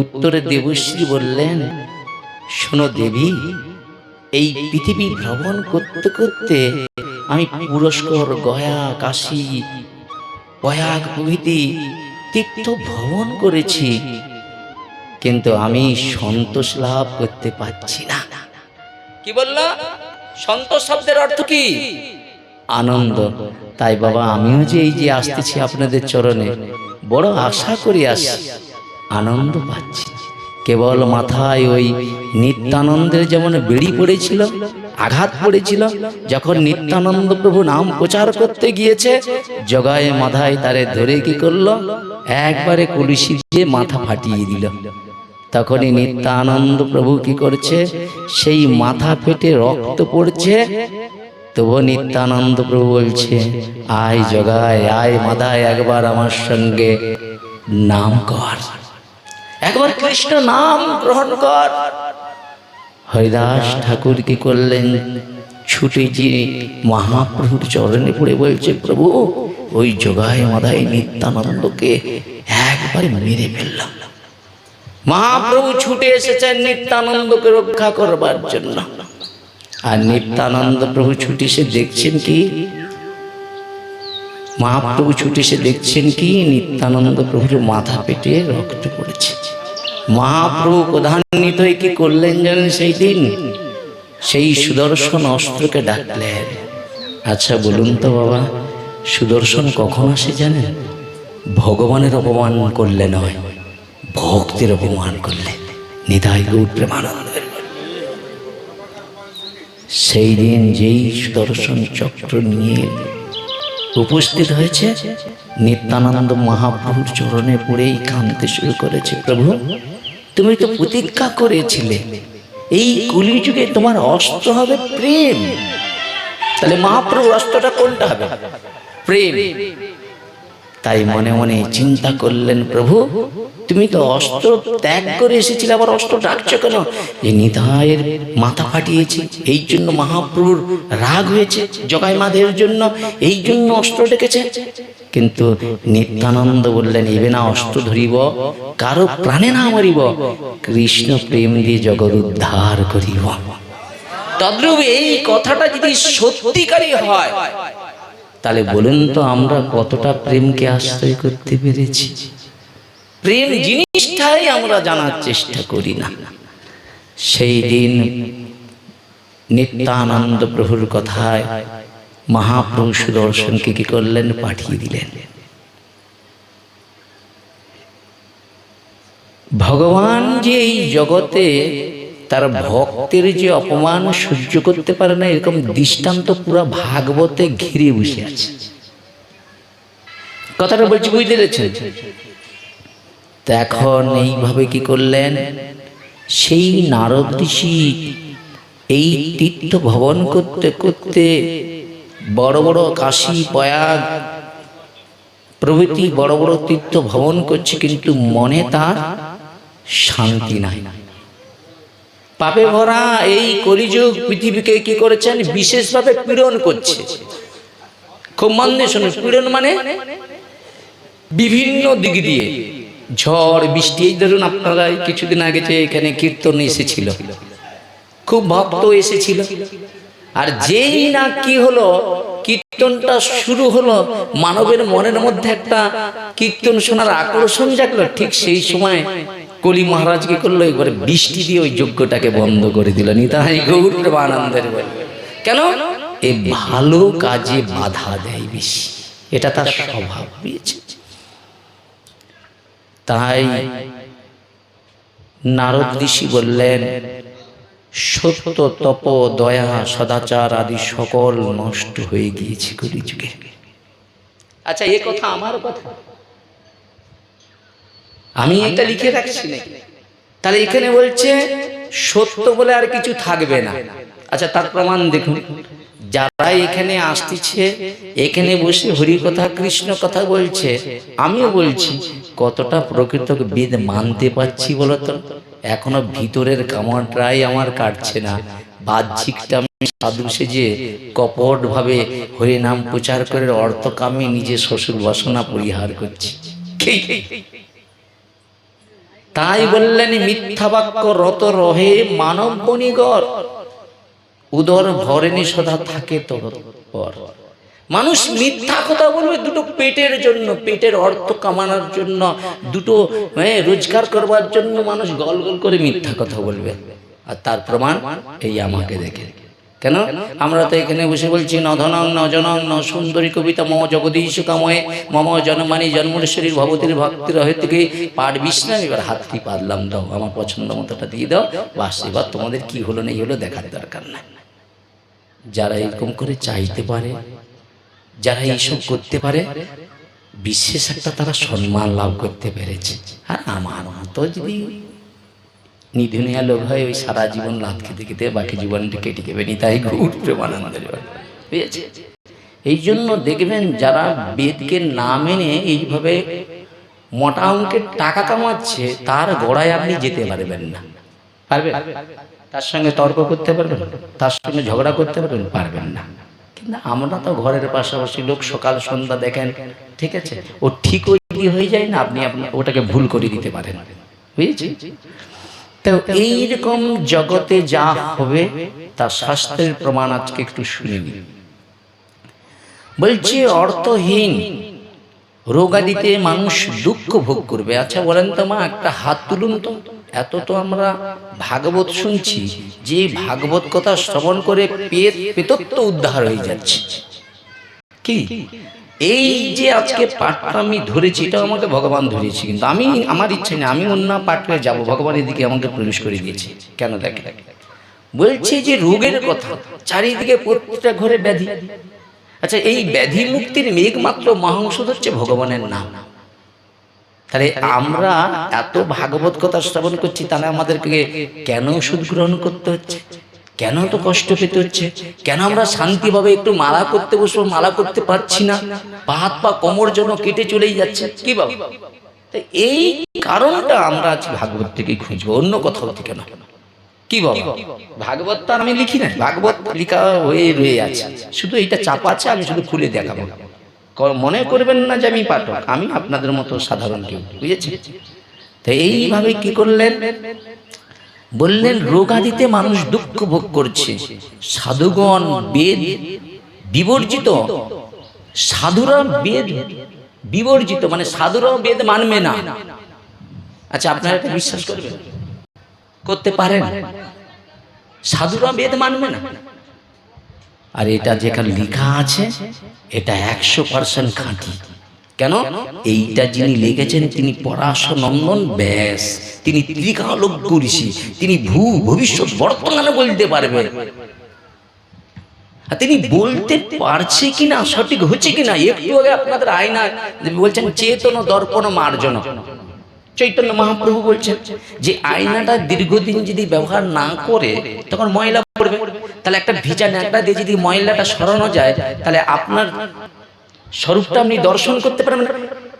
উত্তরে দেবশ্রী বললেন, শোনো দেবী, এই পৃথিবী ভ্রমণ করতে করতে আমি পুরস্কার, গয়া, কাশী, প্রয়াগ প্রভৃতি তীর্থ ভ্রমণ করেছি, কিন্তু আমি সন্তোষ লাভ করতে পারছি না। কি বললা? সন্তোষ শব্দের অর্থ কি? আনন্দ। তাই বাবা, আমিও যে এই যে আসতেছি আপনাদের চরণে, বড় আশা করে আসি, আনন্দ পাচ্ছি। কেবল মাথায় ওই নিত্যানন্দের যেমন বেড়ি পড়েছিল, আঘাত পড়েছিল, যখন নিত্যানন্দ প্রভু নাম প্রচার করতে গিয়েছে, জগায় মাথায় তারে ধরে কি করলো? একবারে কলসি দিয়ে মাথা ফাটিয়ে দিল। তখনই নিত্যানন্দ প্রভু কি করছে? সেই মাথা ফেটে রক্ত পড়ছে, তবু নিত্যানন্দ প্রভু বলছে, আয় জগায়, আয় মাথায়, একবার আমার সঙ্গে নাম কর, একবার কৃষ্ণ নাম গ্রহণ কর। হরিদাস ঠাকুর কি করলেন? ছুটে গিয়ে মহাপ্রভুর চরণে পড়ে বলছে, প্রভু, ওই জগায় মাথায় নিত্যানন্দকে একবারে মেরে ফেললাম। মহাপ্রভু ছুটে এসেছেন নিত্যানন্দকে রক্ষা করবার জন্য। আর নিত্যানন্দ প্রভু ছুটি সে দেখছেন কি, মহাপ্রভু ছুটি সে দেখছেন কি, নিত্যানন্দ প্রভুর মাথা পেটে রক্ত পড়েছে। মহাপ্রভু প্রধান্বিত হয়ে কি করলেন জানেন? সেই দিন সেই সুদর্শন অস্ত্রকে ডাকলেন। আচ্ছা বলুন তো বাবা, সুদর্শন কখন আসে জানেন? ভগবানের অপমান করলে নয়, ভক্তের অপমান করলে। নিতাই গৌর প্রেমানন্দের সেই দিন যেই সুদর্শন চক্র নিয়ে উপস্থিত হয়েছে, নিত্যানন্দ মহাপ্রভুর চরণে পড়েই কাঁদতে শুরু করেছে। প্রভু, তুমি তো প্রতিজ্ঞা করেছিলে এই কলিযুগে তোমার অস্ত্র হবে প্রেম। তাহলে মহাপ্রভুর অস্ত্রটা কোনটা হবে? প্রেম। তাই মনে মনে চিন্তা করলেন, প্রভু তুমি তো অস্ত্র ত্যাগ করে এসেছিলে, আবার অস্ত্র ডাকছো কেন? যে নিতাইয়ের মাথা ফাটিয়েছি, এই জন্য মহাপ্রভুর রাগ হয়েছে জগাই মাধের জন্য, এই জন্য অস্ত্র ডেকেছে। কিন্তু নিত্যানন্দ বললেন, এবে না অস্ত্র ধরিব, কারো প্রাণে না মরিব, কৃষ্ণ প্রেম দিয়ে জগৎ উদ্ধার করিব। তদ্রূপ এই কথাটা যদি সত্যিকারই হয়, তাহলে বলুন তো আমরা কতটা প্রেমকে আশ্রয় করতে পেরেছি? প্রেম জিনিসটাই আমরা জানার চেষ্টা করি না। সেই দিন নিত্যানন্দ প্রভুর কথায় মহাপ্রভু সুদর্শনকে কি করলেন? পাঠিয়ে দিলেন। ভগবান যে এই জগতে তার ভক্তের যে অপমান সহ্য করতে পারে না, এরকম দৃষ্টান্ত পুরো ভাগবতে ঘিরে বসে আছে। কথাটা বলছি, বুঝতে পেরেছেন? এখন এইভাবে কি করলেন? সেই নারদ ঋষি এই তীর্থ ভ্রমণ করতে করতে বড় বড় কাশী, প্রয়াগ প্রভৃতি বড় বড় তীর্থ ভ্রমণ করছে, কিন্তু মনে তার শান্তি নাই। পাপে ভরা এই কলিযুগ পৃথিবীকে কি করেছেন? বিশেষভাবে পীড়ন করছে। খুব মন দিয়ে শুনুন, পীড়ন মানে বিভিন্ন দিক দিয়ে ঝড় বৃষ্টি। এই ধরুন আপনারা কিছুদিন আগে যে এখানে কীর্তন এসেছিল, খুব ভক্ত এসেছিল, আর যেই না কি হলো, কীর্তনটা শুরু হলো, মানবের মনের মধ্যে একটা কীর্তন শোনার আকর্ষণ জাগলো। ঠিক সেই সময় কলি মহারাজ কি করলো? একবারে বৃষ্টি দিয়ে ওই যজ্ঞটাকে বন্ধ করে দিল। নিতাই গৌর প্রেমানন্দের বলে। কেন? এ ভালো কাজে বাধা দেয় বেশি, এটা তার স্বভাব পেয়েছে। তাই নারদ ঋষি বললেন, সত্য, তপ, দয়া, সদাচার আদি সকল নষ্ট হয়ে গিয়েছে কলিযুগে। আচ্ছা, এ কথা আমার কথা, আমি এটা লিখে রাখছি না। তাহলে এখানে বলছে সত্য বলে আর কিছু থাকবে না। আচ্ছা, তার প্রমাণ দেখুন। যারা এখানে আসতেছে, এখানে বসে হরি কথা কৃষ্ণ কথা বলছে, আমিও বলছি, কতটা প্রকৃত বেদ মানতে পারছি বলতো? এখনো ভিতরের কামড়টাই আমার কাটছে না। বাহ্যিকটা আমি সাধু সেজে কপট ভাবে হরি নাম প্রচার করে অর্থকামে নিজে শ্বশুর বাসনা পরিহার করছি। তাই বললেন, মিথ্যা বাক্য রত রহে মানব বণিগর, উদর ভরেনি সদা থাকে তৎপর। মানুষ মিথ্যা কথা বলবে দুটো পেটের জন্য, পেটের অর্থ কামানোর জন্য, দুটো রোজগার করবার জন্য মানুষ গল গল করে মিথ্যা কথা বলবে। আর তার প্রমাণ এই আমাকে দেখে। কেন? আমরা তো এখানে বসে বলছি, ন ধনং ন জনং ন সুন্দরী কবিতা মম জগদীশ কাময়ে মম জনমানি জন্মেশ্বরীর ভবতীর ভক্তির থেকে পাঠ বিশ্রাম। এবার হাত কি পারলাম, দাও আমার পছন্দ মতোটা দিয়ে দাও, বাস। এবার তোমাদের কি হলো না হলো দেখার দরকার নাই। যারা এরকম করে চাইতে পারে, যারা এইসব করতে পারে, বিশেষ একটা তারা সম্মান লাভ করতে পেরেছে। আর আমার মতো যদি নিধুনিয়া লোক হয়, ওই সারা জীবন লাত খেতে খেতে বাকি জীবনটা কেটে দেবে। নিতাই গৌর প্রেমানন্দের বুঝেছে? এই জন্য দেখবেন যারা বেদকে না মেনে এইভাবে মোটা অঙ্কের টাকা কামাচ্ছে, তার গোড়ায় আপনি যেতে পারবেন না। পারবেন? তার সঙ্গে তর্ক করতে পারবেন? তার সঙ্গে ঝগড়া করতে পারবেন না। কিন্তু আমরা তো ঘরের পাশাপাশি লোক, সকাল সন্ধ্যা দেখেন, ঠিক আছে, ও ঠিক ওই হয়ে যায় না, আপনি ওটাকে ভুল করে দিতে পারেন। বুঝেছি? তো এইরকম জগতে যা হবে তা শাস্ত্রের প্রমাণ আজকে একটু শুনে নিন। বলছে অর্থহীন রোগাদিতে মানুষ দুঃখ ভোগ করবে। আচ্ছা বলেন তো মা, একটা হাত তুলুন তো। এত তো আমরা ভাগবত শুনছি, যে ভাগবত কথা শ্রবণ করে পেতত্ব উদ্ধার হয়ে যাচ্ছে। কি এই যে আজকে পাঠটা আমি ধরেছি, এটা আমাকে ভগবান ধরেছি, কিন্তু আমি আমার ইচ্ছে নেই, আমি অন্য পাঠ হয়ে যাবো, ভগবান এদিকে আমাকে প্রবেশ করে দিয়েছে। কেন দেখে বলছে যে রোগের কথা, চারিদিকে প্রত্যেকটা ঘরে ব্যাধি। আচ্ছা এই ব্যাধি মুক্তির একমাত্র মহাঔষধ হচ্ছে ভগবানের নাম। তাহলে আমরা এত ভাগবত কথা শ্রবণ করছি, তাহলে আমাদেরকে কেন ওষুধ গ্রহণ করতে হচ্ছে? কেন তো কষ্ট পেতে হচ্ছে? কেন আমরা শান্তিভাবে একটু মালা করতে বসবো, মালা করতে পারছি না? পা হাত পা কোমর জন্য কেটে চলেই যাচ্ছে। কি বাবা, এই কারণটা আমরা আজ ভাগবত থেকেই খুঁজবো, অন্য কোথাও থেকে না। কি বাবা, ভাগবত তো আমি লিখি না, ভাগবত লেখা হয়ে রয়ে আছে, শুধু এইটা চাপা আছে, আমি শুধু খুলে দেখাবো। মনে করবেন না যে আমি পাঠক, আমি আপনাদের মতো সাধারণ কেউ, বুঝেছি? তো এইভাবে কি করলেন, বললেন রোগাদিতে মানুষ দুঃখ ভোগ করছে, সাধুগণ বেদ বিবর্জিত, সাধুরা বেদ বিবর্জিত মানে সাধুরাও বেদ মানবে না। আচ্ছা আপনারা এটা বিশ্বাস করবেন? করতে পারেন? সাধুরা বেদ মানবে না। আর এটা যেখানে লেখা আছে এটা 100% খাঁটি। কেন? এইটা যিনি লিখেছেন তিনি পরাশর নন্দন ব্যাস, তিনি ত্রিকালজ্ঞ ঋষি, তিনি ভবিষ্যৎ বর্তমানে বলতে পারবেন। তিনি বলতে পারছে কিনা, সঠিক হচ্ছে কিনা, একটু আগে আপনাদের আয়না বলছেন চেতন দর্পণ মার্জন, চৈতন্য মহাপ্রভু বলছেন যে আয়নাটা দীর্ঘদিন যদি ব্যবহার না করে তখন ময়লা পড়বে। তাহলে একটা ভিজা ন্যাকড়া দিয়ে যদি ময়লাটা সরানো যায়, তাহলে আপনার স্বরূপটা আপনি দর্শন করতে পারবেন।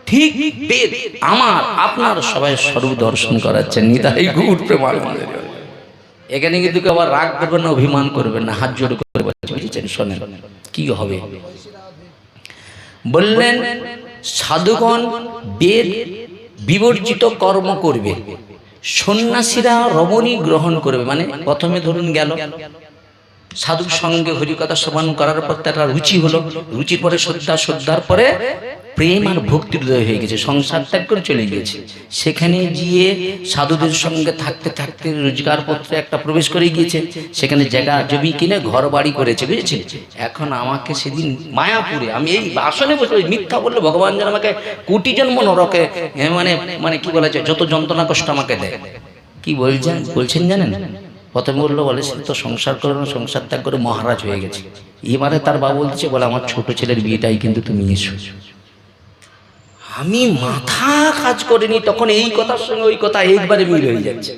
ঠিক বেদ আমার আপনার সবাই স্বরূপ দর্শন করাচ্ছেন। নিতাই গৌর প্রেমানন্দ। এখানে কিন্তু কেউ আবার রাগ করবেন না, অভিমান করবেন না, হাত জোড় করে বুঝেছেন? শোনেন কি হবে। বললেন সাধুগণ বেদ বিবর্জিত কর্ম করবে, সন্ন্যাসীরা রমণী গ্রহণ করবে। মানে প্রথমে ধরুন গেল সাধুর সঙ্গে হরিকথা শ্রবণ করার পর তার রুচি হলো, রুচির পরে শ্রদ্ধা, শ্রদ্ধার পরে প্রেম আর ভক্তির উদয় হয়ে গেছে, সংসার ত্যাগ করে চলে গিয়েছে। সেখানে গিয়ে সাধুদের সঙ্গে থাকতে থাকতে রোজগার পত্রে একটা প্রবেশ করে গিয়েছে, সেখানে জায়গা জমি কিনে ঘর বাড়ি করেছে, বুঝেছি? এখন আমাকে সেদিন মায়াপুরে আমি এই আসনে বসে মিথ্যা বললে ভগবান যেন আমাকে কোটি জন্ম নরকে মানে মানে কি বলা যায় যত যন্ত্রণা কষ্ট আমাকে দেয়। কি বলছেন জানেন? প্রথমে বলে সে তো সংসার করে না, সংসার ত্যাগ করে মহারাজ হয়ে গেছে। এবারে তার বাবা বলছে বলে আমার ছোট ছেলের বিয়েটাই কিন্তু তুমি এসো। আমি মাথা কাজ করিনি তখন এই কথার সঙ্গে ওই কথা একবারে মিল হয়ে যাচ্ছে।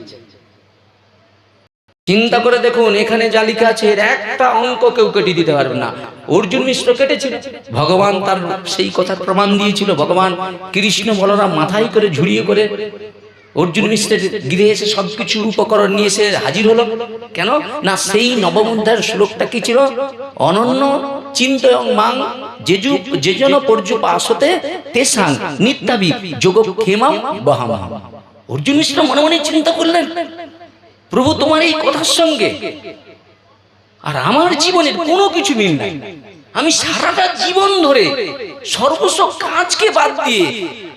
চিন্তা করে দেখুন, এখানে যা লেখা আছে এর একটা অঙ্ক কেউ কেটে দিতে পারবে না। অর্জুন মিশ্র কেটেছিল, ভগবান তার সেই কথার প্রমাণ দিয়েছিল। ভগবান কৃষ্ণ বলরাম মাথায় করে ঝুড়িয়ে করে অর্জুন মিশ্রের গৃহে এসে সবকিছু উপকরণ নিয়ে এসে হাজির হলো। কেন না সেই নবম অধ্যায়ের শ্লোকটা কি ছিল? অনন্য চিন্তয়ং মাং যেজন পর্যুপাসতে তেসাং নিত্যাবি যোগক্ষেমাং বহামহম। অর্জুন মিশ্র মনে মনে চিন্তা করলেন, প্রভু তোমার এই কথার সঙ্গে আর আমার জীবনের কোনো কিছু মিল নাই। আমি সারাটা জীবন ধরে সর্বস্ব কাজকে বাদ দিয়ে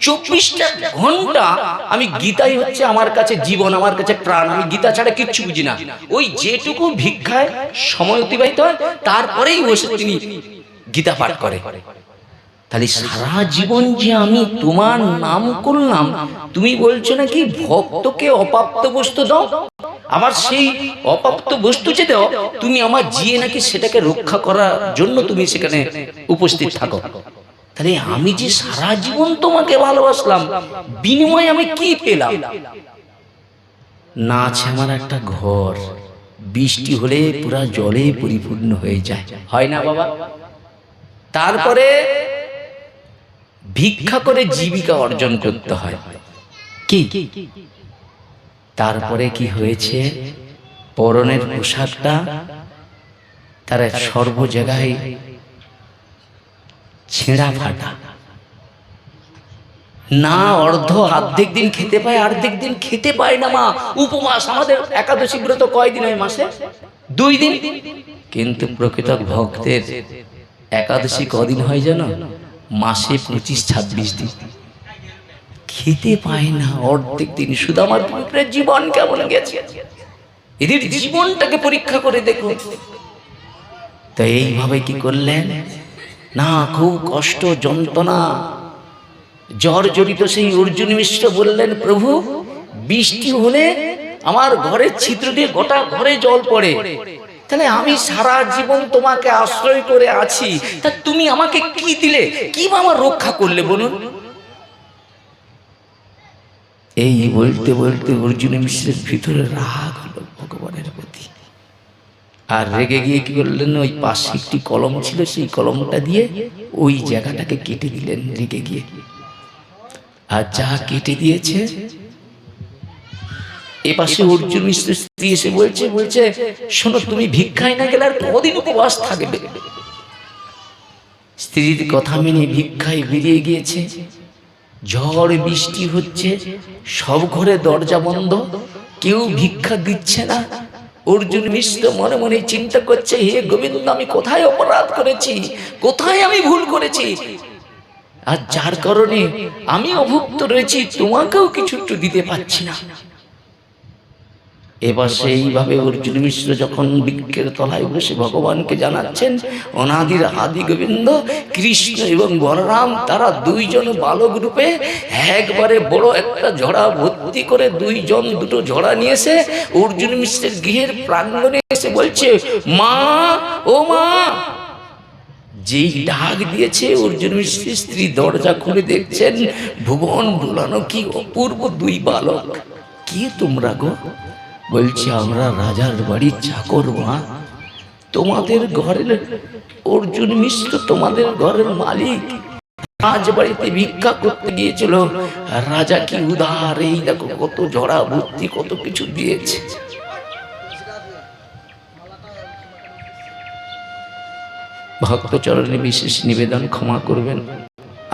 24টা ঘন্টা আমি গীতাই হচ্ছে আমার কাছে জীবন, আমার কাছে প্রাণ। আমি গীতা ছাড়া কিচ্ছু বুঝি না। ওই যেটুকু ভিক্ষায় সময় অতিবাহিত হয় তারপরেই বসে তিনি গীতা পাঠ করে। তাহলে সারা জীবন যে আমি তোমার নাম করলাম, তুমি বলছো নাকি ভক্তকে অপ্রাপ্ত বস্তু দাও, আবার সেই অপ্রাপ্ত বস্তু যে দাও তুমি আমার জিয়ে নাকি সেটাকে রক্ষা করার জন্য তুমি সেখানে উপস্থিত থাকো। তাহলে আমি যে সারা জীবন তোমাকে ভালোবাসলাম, বিনিময়ে আমি কি পেলাম? না আছে আমার একটা ঘর, বৃষ্টি হলে পুরা জলে পরিপূর্ণ হয়ে যায়, হয় না বাবা? তারপরে ভিক্ষা করে জীবিকা অর্জন করতে হয়। কি তারপরে কি হয়েছে? পরনের পোশাকটা তার সর্ব জায়গায় ছেঁড়া ফাটা, না অর্ধ অর্ধেক দিন খেতে পায়, অর্ধেক দিন খেতে পায় না মা। উপবাস, আমাদের একাদশী ব্রত কয়দিন হয় মাসে? 2 দিন। কিন্তু প্রকৃত ভক্তের একাদশী কদিন হয় জানো? মাসে 25-26 দিন। খেতে পায় না অর্ধেক দিন। শুধু আমার পুত্রের জীবন কেমন গেছে, এদের জীবনটাকে পরীক্ষা করে দেখুন। তো এইভাবে কি করলেন না, খুব কষ্ট যন্ত্রণা জ্বর জড়িত সেই অর্জুন মিশ্র বললেন, প্রভু বৃষ্টি হলে আমার ঘরের ছিদ্র দিয়ে গোটা ঘরে জল পড়ে, তাহলে আমি সারা জীবন তোমাকে আশ্রয় করে আছি, তা তুমি আমাকে কি দিলে, কি আমার রক্ষা করলে বলুন? এই বলতে বলতে অর্জুন মিশ্রের ভিতরে রাগ হলো ভগবানের প্রতি। আর রেগে গিয়ে কি করলেন, ওই পাশে একটি কলম ছিল, সেই কলমটা দিয়ে ওই জায়গাটাকে কেটে দিলেন রেগে গিয়ে। আর যা কেটে দিয়েছে, এ পাশে অর্জুন মিশ্রের স্ত্রী এসে বলছে শোনো, তুমি ভিক্ষায় না গেলে আর কদিন উপবাস থাকবে? স্ত্রীর কথা মেনে ভিক্ষায় বেরিয়ে গিয়েছে। ঝড় বৃষ্টি হচ্ছে, সব ঘরে দরজা বন্ধ, কেউ ভিক্ষা দিচ্ছে না। অর্জুন মিশ্র মনে মনে চিন্তা করছে, হে গোবিন্দ, আমি কোথায় অপরাধ করেছি, কোথায় আমি ভুল করেছি, আর যার কারণে আমি অভুক্ত রয়েছি, তোমাকেও কিছু একটু দিতে পারছি না। এবার সেইভাবে অর্জুন মিশ্র যখন বৃক্ষের তলায় বসে ভগবানকে জানাচ্ছেন, অনাদির আদি গোবিন্দ কৃষ্ণ এবং বলরাম, তারা 2 জন বালক রূপে একবারে বড় একটা ঝড়া ভর্তি করে 2 জন 2টো ঝড়া নিয়ে এসে অর্জুন মিশ্রের গৃহের প্রাঙ্গণে এসে বলছে, মা ও মা। যেই ডাক দিয়েছে, অর্জুন মিশ্রের স্ত্রী দরজা খুলে দেখছেন, ভুবন ভুলানো কি অপূর্ব 2 বালক। কে তোমরা গো? বলছে, আমরা রাজার বাড়ির চাকর মা, তোমাদের ঘরের অর্জুন মিশ্র তোমাদের ঘরের মালিক, রাজ বাড়িতে ভিক্ষা করতে গিয়েছিল, রাজা কি উদার, এই দেখো কত ঝড়া ভর্তি, কত কিছু দিয়েছে। ভক্তচরণে বিশেষ নিবেদন, ক্ষমা করবেন,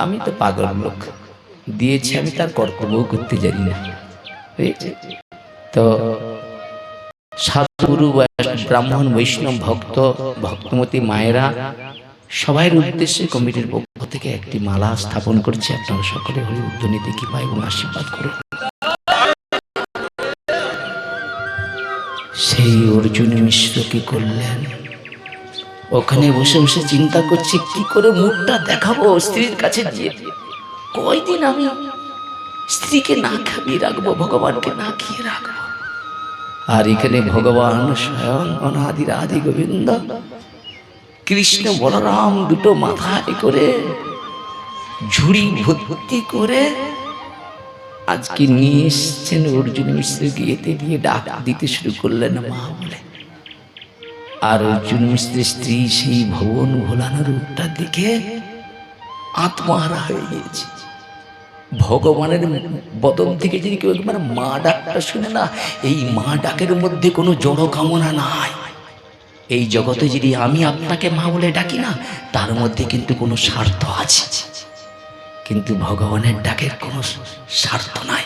আমি তো পাগল লোক, দিয়েছি আমি তার কর্তব্য করতে জানি না। তো সাধুগুরু ব্রাহ্মণ বৈষ্ণব ভক্ত ভক্তমতী মায়েরা সবাই উদ্দেশ্যে কমিটির পক্ষ থেকে একটি মালা স্থাপন করছে। আপনারা সকলে হরি উদ্ধ্বনিতে কি পাই এবং আশীর্বাদ করুন। সেই অর্জুন মিশ্র কি করলেন, ওখানে বসে বসে চিন্তা করছে কি করে মুখটা দেখাবো স্ত্রীর কাছে গিয়ে। কয়দিন আমি স্ত্রীকে না খাইয়ে রাখবো, ভগবানকে না খেয়ে রাখবো। আর এখানে ভগবান স্বয়ং অনাদির আদি গোবিন্দ কৃষ্ণ বলরাম 2টো মাথায় করে ঝুড়ি ভর্তি করে আজকে নিয়ে এসছেন অর্জুন মিশ্র গিয়েতে দিয়ে ডাক দিতে শুরু করলেন মা বলে। আর অর্জুন মিশ্রের স্ত্রী সেই ভুবন ভোলানো রূপটা দেখে আত্মহারা হয়ে গিয়েছে। ভগবানের বদন থেকে যদি কেউ একবার মা ডাকটা শুনে না, এই মা ডাকের মধ্যে কোনো জড় কামনা নাই। এই জগতে যদি আমি আপনাকে মা বলে ডাকি না, তার মধ্যে কিন্তু কোনো স্বার্থ আছে, কিন্তু ভগবানের ডাকের কোনো স্বার্থ নাই।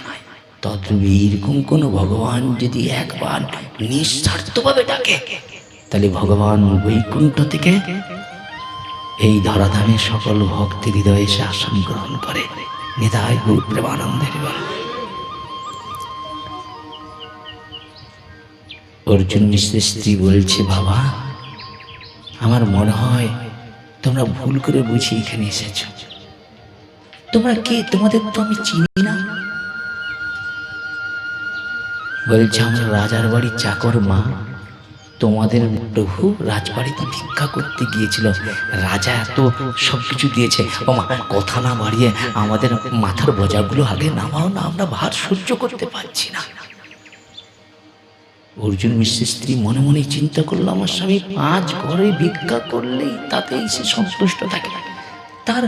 তদ্রূপ এইরকম কোনো ভগবান যদি একবার নিঃস্বার্থভাবে ডাকে, তাহলে ভগবান বৈকুণ্ঠ থেকে এই ধরাধামে সকল ভক্তের হৃদয়ে এসে আসন গ্রহণ করে। নিতাই গৌর প্রেমানন্দের। অর্জুন মিশ্রের স্ত্রী বলছে, বাবা আমার মনে হয় তোমরা ভুল করে বুঝি এখানে এসেছ। তোমরা কে? তোমাদের তো আমি চিনি না। বলছে, আমরা রাজার বাড়ির চাকর মা, তোমাদের প্রভু রাজবাড়িতে ভিক্ষা করতে গিয়েছিল, রাজা এত সবকিছু দিয়েছে। ও মা, কথা না বাড়িয়ে আমাদের মাথার বোঝাগুলো আগে নামাও না, আমরা ভার সহ্য করতে পারছি না। অর্জুন মিশ্রের স্ত্রী মনে মনে চিন্তা করলো, আমার স্বামী 5 ঘরে ভিক্ষা করলেই তাতেই সে সন্তুষ্ট থাকে, তার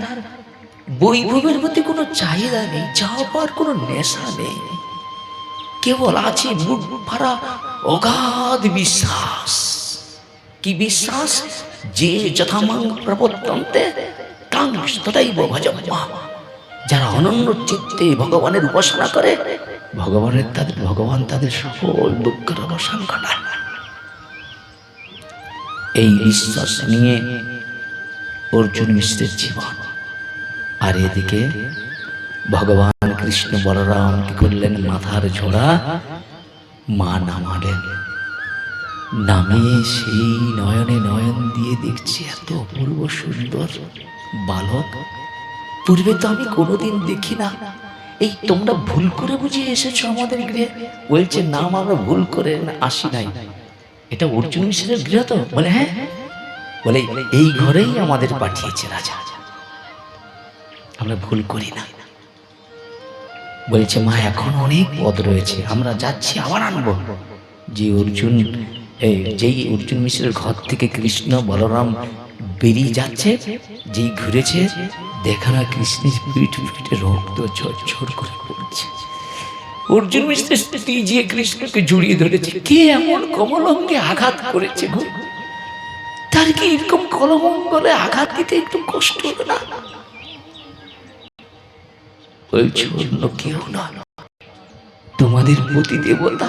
বৈভবের প্রতি কোনো চাহিদা নেই, চাওয়ার কোনো নেশা নেই, কেবল আছে মুখ ভরা অগাধ বিশ্বাস। কি বিশ্বাস? যে যথামাং প্রবর্তন্তে তাং তথাইব ভজম্মা। যারা অনন্য চিত্তে ভগবানের উপাসনা করে, ভগবান তাদের সকল দুঃখের অবসান ঘটায়। এই বিশ্বাস নিয়ে অর্জুন মিশ্রের জীবন। আর এদিকে ভগবান কৃষ্ণ বলরাম কি করলেন, মাথার ঝোড়া মা নামালেন। নামিয়ে সেই নয়নে নয়ন দিয়ে দেখছি এত অপূর্ব সুন্দর বালক, পূর্বে তো আমি কোনোদিন দেখি না। এই তোমরা ভুল করে বুঝিয়ে এসেছো আমাদের গৃহে? বলছে না, আমরা ভুল করে আসি নাই, এটা অর্জুন মিশ্রের গৃহ তো? বলে হ্যাঁ। বলে এই ঘরেই আমাদের পাঠিয়েছে রাজা, আমরা ভুল করি না। বলছে মা এখন অনেক পদ রয়েছে, আমরা যাচ্ছি, আবার আনবো। যেই অর্জুন মিশ্রের ঘর থেকে কৃষ্ণ বলরাম বেরিয়ে যাচ্ছে, যেই ঘুরেছে, দেখা না কৃষ্ণের পিঠ পিঠে রক্ত ঝরঝর করে পড়ছে। অর্জুন মিশ্রের স্ত্রী যে কৃষ্ণকে জড়িয়ে ধরেছে, কে এমন কমলঙ্গে আঘাত করেছে গো? তার কি এরকম কলমঙ্গলে আঘাত দিতে একটু কষ্ট হলো না? বলছে অন্য কেউ না, তোমাদের প্রতি দেবতা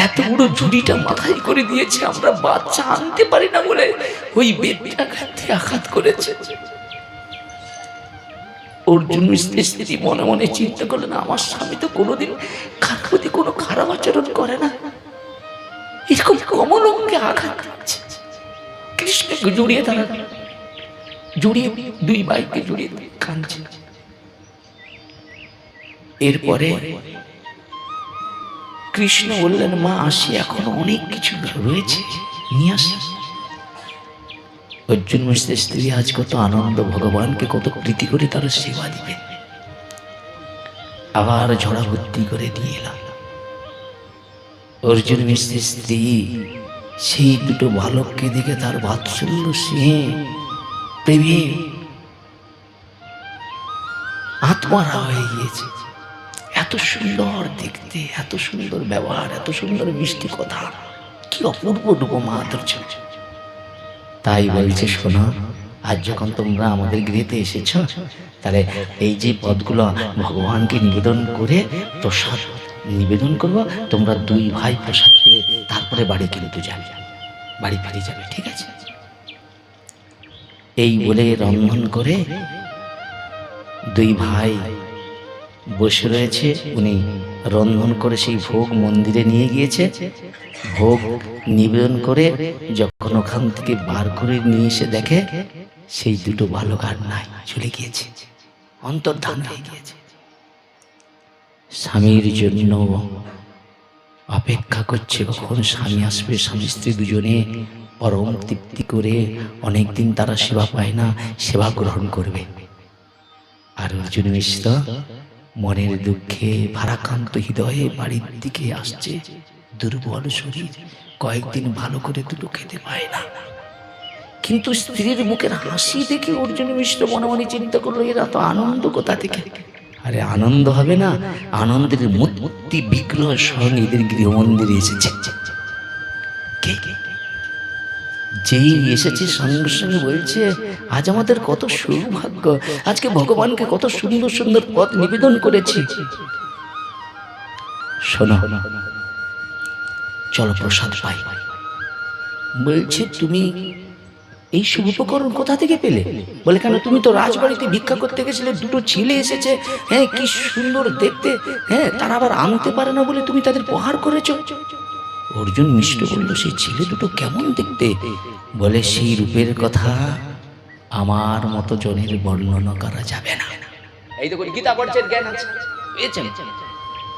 এত বড় ঝুড়িটা মাথায় করে দিয়েছে, আমরা বাচ্চা আনতে পারি না বলে ওই বেদটা আঘাত করেছে। অর্জুন মিশ্রের স্ত্রী মনে মনে চিন্তা করলেন, আমার স্বামী তো কোনোদিন কার প্রতি কোনো খারাপ আচরণ করে না, এরকম কমলঙ্গে আঘাত করছে। কৃষ্ণকে জড়িয়ে দাঁড়ান, জড়িয়ে দুই ভাইকে জড়িয়ে কাঁদছে। এরপরে কৃষ্ণ বললেন, মা আসি, এখনো অনেক কিছু রয়েছে, নিয়ে আসি। অর্জুন মিশ্রের স্ত্রী আজ কত আনন্দ, ভগবানকে কত প্রীতি করে তারা সেবা দিবে। আবার ঝড়া ভর্তি করে দিয়ে এলাম। অর্জুন মিশ্রের স্ত্রী সেই দুটো বালককে দেখে তার বাৎসল্য সিংহে প্রেমে আত্মারা হয়ে গিয়েছে। এত সুন্দর দেখতে, এত সুন্দর ব্যবহার, এত সুন্দর মিষ্টি কথা, কি অপূর্ব রূপমাধুর্য। তাই বলছে, শোনো, আজ যখন তোমরা আমাদের গৃহেতে এসেছ, তাহলে এই যে পদগুলো ভগবানকে নিবেদন করে প্রসাদ নিবেদন করবো, তোমরা দুই ভাই প্রসাদ পেয়ে তারপরে বাড়ি কিন্তু যাবে, বাড়ি ফিরে যাবে, ঠিক আছে? এই বলে রন্ধন করে দুই ভাই বসে রয়েছে। উনি রন্ধন করে সেই ভোগ মন্দিরে নিয়ে গিয়েছে। ভোগ নিবেদন করে যখন ওখান থেকে বার করে নিয়ে এসে দেখে সেই দুটো বালক আর নাই, চলে গিয়েছে, অন্তর্ধান হয়ে গিয়েছে। স্বামীর জন্য অপেক্ষা করছে, কখন স্বামী আসবে। স্বামী স্ত্রী দুজনে পরম তৃপ্তি করে, অনেকদিন তারা সেবা পায় না, সেবা গ্রহণ করবে। আর অর্জুন মিশ্র মনের দুঃখে ভারাক্রান্ত হৃদয়ে বাড়ির দিকে আসছে, দুর্বল শরীর, কয়েকদিন ভালো করে দুটো খেতে পায় না। কিন্তু স্ত্রীর মুখের হাসি দেখে অর্জুন মিশ্র মনে মনে চিন্তা করলো, এরা তো আনন্দ কোথা থেকে? আরে আনন্দ হবে না, আনন্দের মূর্তি বিগ্রহ সহ এদের গৃহমন্দিরে এসেছে। যেই এসেছে সঙ্গে সঙ্গে বলছে, আজ আমাদের কত সৌভাগ্য, আজকে ভগবানকে কত সুন্দর সুন্দর পদ নিবেদন করেছি। শোনো, চলো প্রসাদ পাই। বলছে, তুমি এই সব উপকরণ কোথা থেকে পেলে? বলে, কেন, তুমি তো রাজবাড়িতে ভিক্ষা করতে গেছিলে, দুটো ছেলে এসেছে, হ্যাঁ কি সুন্দর দেখতে, হ্যাঁ তারা আবার আনতে পারে না বলে তুমি তাদের প্রহার করেছো। অর্জুন মিশ্র বলল, সেই ছেলে দুটো কেমন দেখতে? বলে, সেই রূপের কথা আমার মতো জনের বর্ণনা করা যাবে না। এই তো গীতা পড়ছেন, জ্ঞান আছে, পেয়েছেন?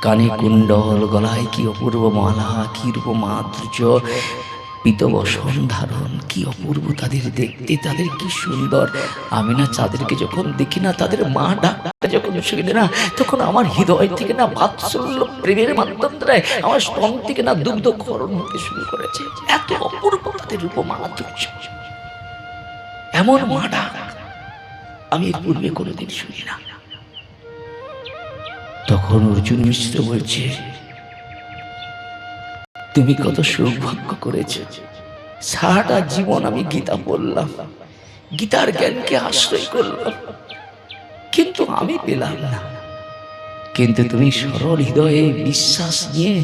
কানে কুণ্ডল, গলায় কি অপূর্ব মালা, কি রূপ মাধুর্য, পিতবসন ধারণ, কি অপূর্ব তাদের দেখতে, তাদের কি সুন্দর। আমি না তাদেরকে যখন দেখি না, তাদের মা ডাকটা যখন শুনে না, তখন আমার হৃদয় থেকে না বাৎসল্য প্রেমের মাধ্যম দ্বারা আমার স্তন থেকে না দুগ্ধ ক্ষরণ হতে শুরু করেছে। এত অপূর্ব তাদের রূপ মাধুর্য, এমন মা ডাক আমি এর পূর্বে কোনোদিন শুনি না। তখন অর্জুন মিশ্র বলছে, তুমি কত সৌভাগ্য করেছ, সারাটা জীবন আমি গীতা পড়লাম, গীতার জ্ঞানকে আশ্রয় করলাম, কিন্তু আমি পেলাম না। কিন্তু তুমি সরল হৃদয়ে বিশ্বাস নিয়ে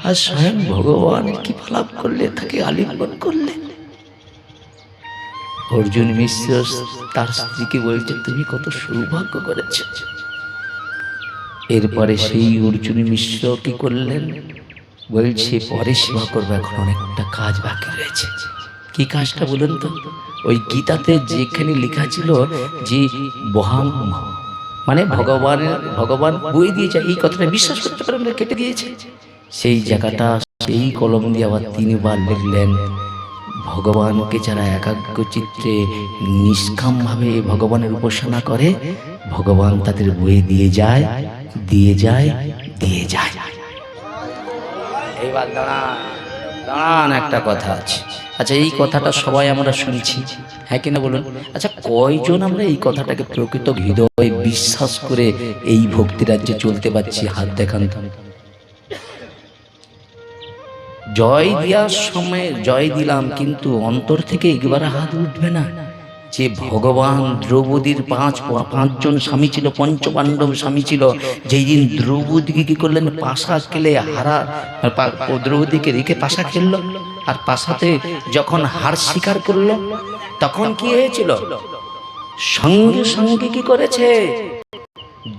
আর স্বয়ং ভগবান কি লাভ করলে, তাকে আলিঙ্গন করলে। অর্জুন মিশ্র তার স্ত্রীকে বলছে তুমি কত সৌভাগ্য করেছ। এরপরে সেই অর্জুন মিশ্র কি করলেন, বলছে পরে সেবা করবো, এখন অনেকটা কাজ বাকি রয়েছে। কি কাজটা বলুন তো? ওই গীতাতে যেখানে লেখা ছিল যে বহাং মানে ভগবান বই দিয়েছে, এই কথাটা বিশ্বাস করতে পারেন না, কেটে দিয়েছে। সেই জায়গাটা সেই কলম দিয়ে আবার 3 বার লিখলেন, ভগবানকে যারা একাগ্র চিত্তে নিষ্কামভাবে ভগবানের উপাসনা করে, ভগবান তাদের বই দিয়ে যায়, দিয়ে যায়, দিয়ে যায়। এইবার দাঁড়ান, একটা কথা আছে। আচ্ছা, এই কথাটা সবাই আমরা শুনছি, হ্যাঁ কিনা বলুন? আচ্ছা, কয়জন আমরা এই কথাটাকে প্রকৃত হৃদয়ে বিশ্বাস করে এই ভক্তি রাজ্যে চলতে পারছি? হাত দেখান তো। জয় দেওয়ার সময় জয় দিলাম, কিন্তু অন্তর থেকে একবার হাত উঠবে না যে ভগবান দ্রৌপদীর পাঁচজন স্বামী ছিল, পঞ্চপাণ্ডব স্বামী ছিল। যেই দিন দ্রৌপদীকে কি করলেন, পাশা খেলে দ্রৌপদীকে রেখে পাশা খেললো, আর পাশাতে যখন হার স্বীকার করলো, তখন কি হয়েছিল? সঙ্গে সঙ্গে কি করেছে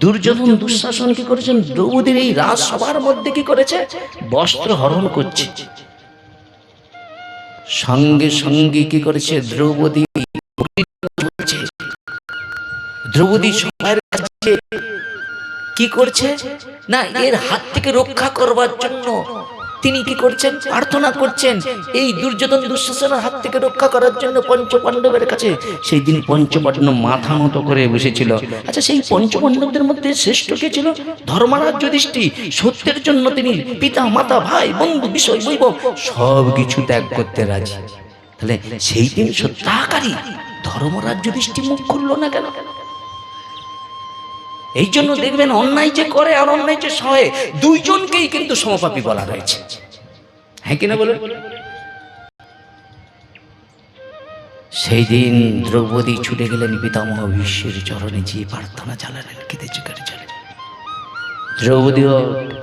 দুর্যোধন, দুঃশাসন কি করেছেন, দ্রৌপদীর এই রাজসভার মধ্যে কি করেছে, বস্ত্র হরণ করছে। সঙ্গে সঙ্গে কি করেছে, দ্রৌপদী সবার কাছে কি করছে না, এর হাত থেকে রক্ষা করবার জন্য তিনি কি করছেন, প্রার্থনা করছেন এই দুর্যোধন দুঃশাসনের হাত থেকে রক্ষা করার জন্য পঞ্চপাণ্ডবের কাছে। সেই দিন পঞ্চপাণ্ডব মাথা নত করে বসেছিল। আচ্ছা, সেই পঞ্চপাণ্ডবদের মধ্যে শ্রেষ্ঠ কে ছিল? ধর্মরাজ যুধিষ্ঠির। সত্যের জন্য তিনি পিতা মাতা ভাই বন্ধু বিষয় বৈভব সব কিছু ত্যাগ করতে রাজি। তাহলে সেই দিন সত্যাকারী ধর্মরাজ যুধিষ্ঠির মুখ খুললো না কেন? এই জন্য দেখবেন অন্যায় যে করে আর অন্যায় যে সহে, দুইজনকেই কিন্তু সমপাপী বলা রয়েছে, হ্যাঁ কিনা বলে? সেই দিন দ্রৌপদী ছুটে গেলেন পিতামহ ভীষ্মের চরণে, যে প্রার্থনা চালালেন কেঁদে চোখের জলে। দ্রৌপদীও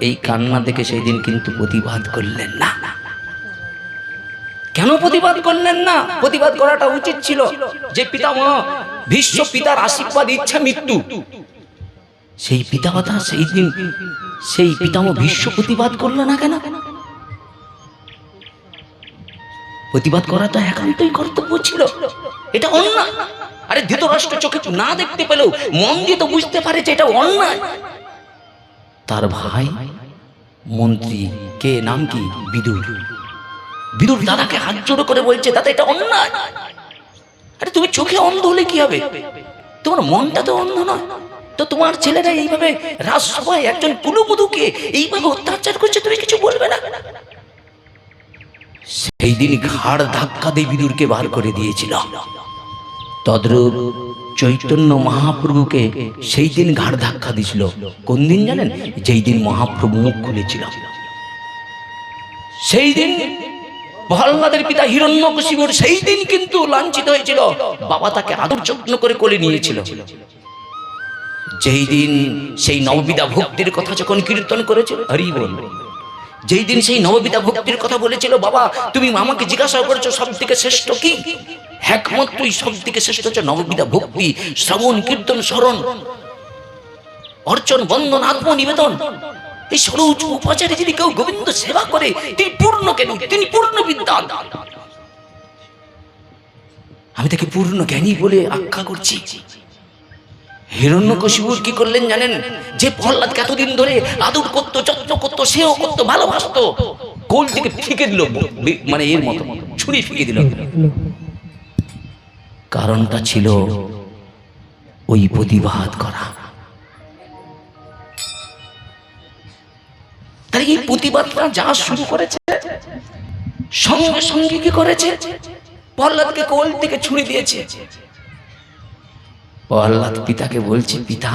এই কান্না দেখে সেই দিন কিন্তু প্রতিবাদ করলেন না। কেন প্রতিবাদ করলেন না? প্রতিবাদ করাটা উচিত ছিল। যে পিতামহ ভীষ্ম, পিতার আশীর্বাদ ইচ্ছা মৃত্যু, সেই পিতামাতা সেই দিন সেই পিতামহ ভীষ্ম প্রতিবাদ করলো না কেন? প্রতিবাদ করাটা একান্তই কর্তব্য ছিল, এটা অন্যায়। আরে ধৃতরাষ্ট্র চোখে না দেখতে পেলেও মন দিয়ে তো বুঝতে পারে যে এটা অন্যায়। তার ভাই মন্ত্রী, কে নাম কি, বিদুর, বিদুর দাদাকে হাত জোড়ো করে বলছে, দাদা এটা অন্যায়। আরে তুমি চোখে অন্ধ হলে কি হবে, তোমার মনটা তো অন্ধ নয়। তো তোমার ছেলেরা এইভাবে রাজসভায় একজন কুলবধূকে এইভাবে অত্যাচার করছে, তুমি কিছু বলবে না? সেই দিন ঘাড় ধাক্কা দিয়ে বিদুরকে বার করে দিয়েছিল। তদ্রূপ চৈতন্য মহাপ্রভুকে সেই দিন ঘাড় ধাক্কা দিয়েছিল। কোন দিন জানেন? যেই দিন মহাপ্রভু মুখ খুলেছিল। সেই দিন প্রহ্লাদের পিতা হিরণ্যকশিপুর সেই দিন কিন্তু লাঞ্ছিত হয়েছিল। বাবা তাকে আদর যত্ন করে কোলে নিয়েছিল। যেই দিন সেই নববিধা ভক্তির কথা যখন কীর্তন করেছিল, হরি বল, যেই দিন সেই নববিধা ভক্তির কথা বলেছিল, বাবা তুমি আমাকে জিজ্ঞাসা করেছো সব থেকে শ্রেষ্ঠ কি, একমাত্রই সব থেকে শ্রেষ্ঠ হচ্ছে নববিধা ভক্তি, শ্রবণ কীর্তন স্মরণ অর্চন বন্দন আত্মনিবেদন। এই সরোজ উপাচারে যদি কেউ গোবিন্দ সেবা করে, তিনি পূর্ণ কেন, তিনি পূর্ণ বিদ্যান। আমি তাকে পূর্ণ জ্ঞানী বলে আখ্যা করছি। হিরণ্যকশিপুর কি করলেন জানেন? যে প্রহ্লাদকে এতদিন ধরে আদর করতো, যত্ন করতো, সেও করতো, ভালোবাসতো, কোল থেকে ফিকে দিল, মানে এর মতো ছুরি ফিকে দিল। কারণটা ছিল ওই প্রতিবাদ করা। তাই এই প্রতিবাদটা যা শুরু করেছে, সঙ্গে সঙ্গে কি করেছে, প্রহ্লাদকে কোল থেকে ছুরি দিয়েছে। প্রহ্লাদ পিতাকে বলছে, পিতা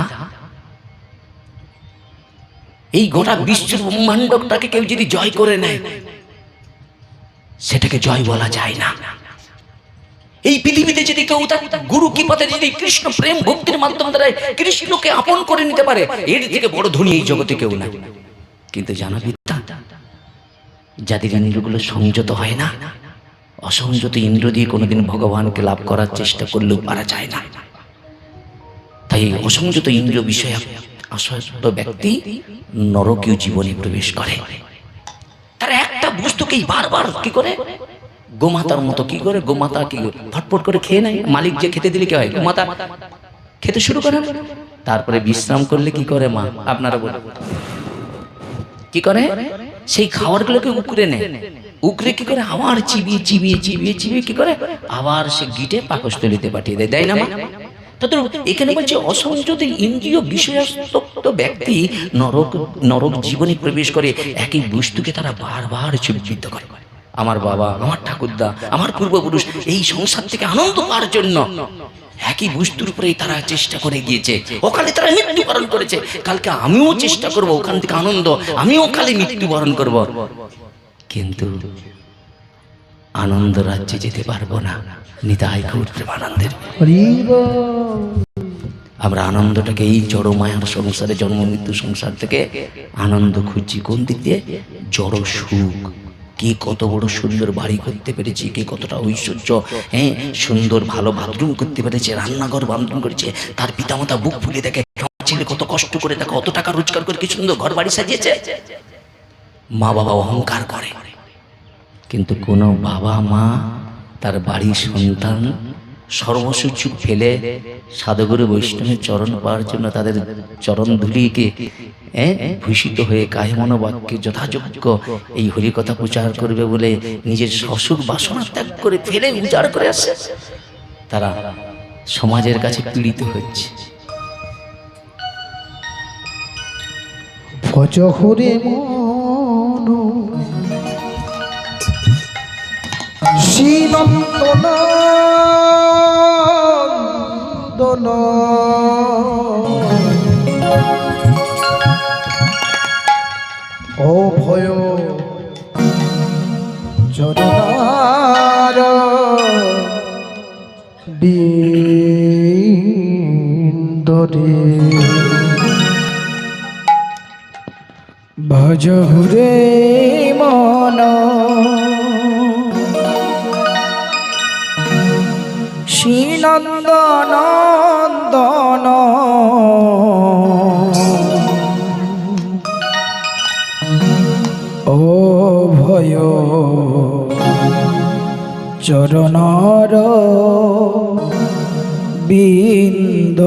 এই গোটা বিশ্ব ব্রহ্মাণ্ডটাকে কেউ যদি জয় করে নেয়, সেটাকে জয় বলা যায় না। এই পৃথিবীতে যদি কেউ তার গুরু কি পথে যদি কৃষ্ণ প্রেম ভক্তির মাধ্যম দ্বারা কৃষ্ণকে আপন করে নিতে পারে, এর থেকে বড় ধনী এই জগতে কেউ না। কিন্তু জানা বিদ্যা, যাদের ইন্দ্রগুলো সংযত হয় না, অসংযত ইন্দ্র দিয়ে কোনোদিন ভগবানকে লাভ করার চেষ্টা করলেও পারা যায় না। তাই অসংযত ইন্দ্র বিষয়ে আসক্ত ব্যক্তি নরকীয় জীবনে প্রবেশ করে। তার একটা বস্তুকেই বারবার কি করে, গোমাতার মতো কি করে, গোমাতা কি ফটফট করে খেয়ে নেয়। মালিক যে খেতে দিলে কি হয়, গোমাতা খেতে শুরু করে, তারপরে বিশ্রাম করলে কি করে মা, আপনারা বলেন কি করে, সেই খাবারগুলোকে উকড়ে নেয়, উকড়ে কি করে আবার চিবিয়ে চিবিয়ে চিবিয়ে চিবিয়ে কি করে আবার সে গিটে পাকস্থলীতে পাঠিয়ে দেয়, তাই না মা? এখানে বলছে অসংযত ইন্দ্রিয় বিষয়াসক্ত ব্যক্তি নরক জীবনে প্রবেশ করে। একই বস্তুকে তারা বারবার চিন্তিত করে। আমার বাবা, আমার ঠাকুরদা, আমার পূর্বপুরুষ এই সংসার থেকে আনন্দ পাওয়ার জন্য একই বস্তুর উপরেই তারা চেষ্টা করে গিয়েছে। ওখানে তারা মৃত্যুবরণ করেছে, কালকে আমিও চেষ্টা করব ওখান থেকে আনন্দ, আমিও কালে মৃত্যুবরণ করব, কিন্তু আনন্দ রাজ্যে যেতে পারবো না। নিতাই গৌর প্রেমানন্দের। আমরা আনন্দটাকে এই জড় মায়ার সংসারে, জন্ম মৃত্যু সংসার থেকে আনন্দ খুঁজছি কোন দিক দিয়ে? জড় সুখ। কে কত বড় সুন্দর বাড়ি করতে পেরেছে, কে কতটা ঐশ্বর্য, হ্যাঁ সুন্দর ভালো বাথরুম করতে পেরেছে, রান্নাঘর বাথরুম করেছে, তার পিতামাতা বুক ফুলে দেখে ছেলে কত কষ্ট করে, তাকে অত টাকা রোজগার করে কি সুন্দর ঘর বাড়ি সাজিয়েছে। মা বাবা অহংকার করে, কিন্তু কোনো বাবা মা তার বাড়ির সন্তান সর্বস্ব ফেলে সাধুগুরু বৈষ্ণবের চরণ পাওয়ার জন্য তাদের চরণ ধুলিকে ভূষিত হয়ে কায়মন বাক্যে যথাযোগ্য এই হরিকথা প্রচার করবে বলে নিজের শ্বশুর বাসনা ত্যাগ করে ফেলে উজাড় করে আসে, তারা সমাজের কাছে পীড়িত হচ্ছে। ভজ হরে মন শ্রীনন্দন অভয় চরণার বিন্দরে ভজ রে মন শ্রীনন্দনন্দন ও ভয় চরণর বিন্দ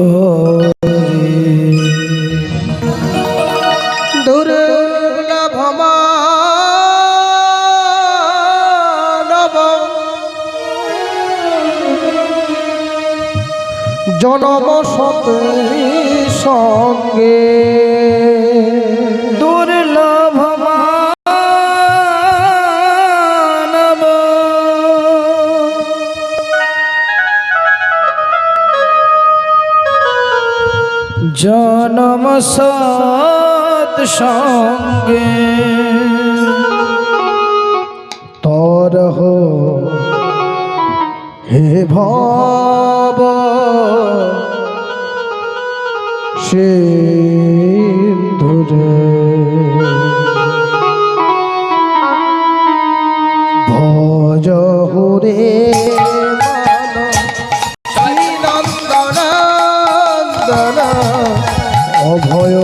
জনম সতে সঙ্গে দুর্লভ মানব জনম সৎ সঙ্গে তরহ হে ভব সিন্ধুরে ভজ হরে শ্রীনন্দন অভয়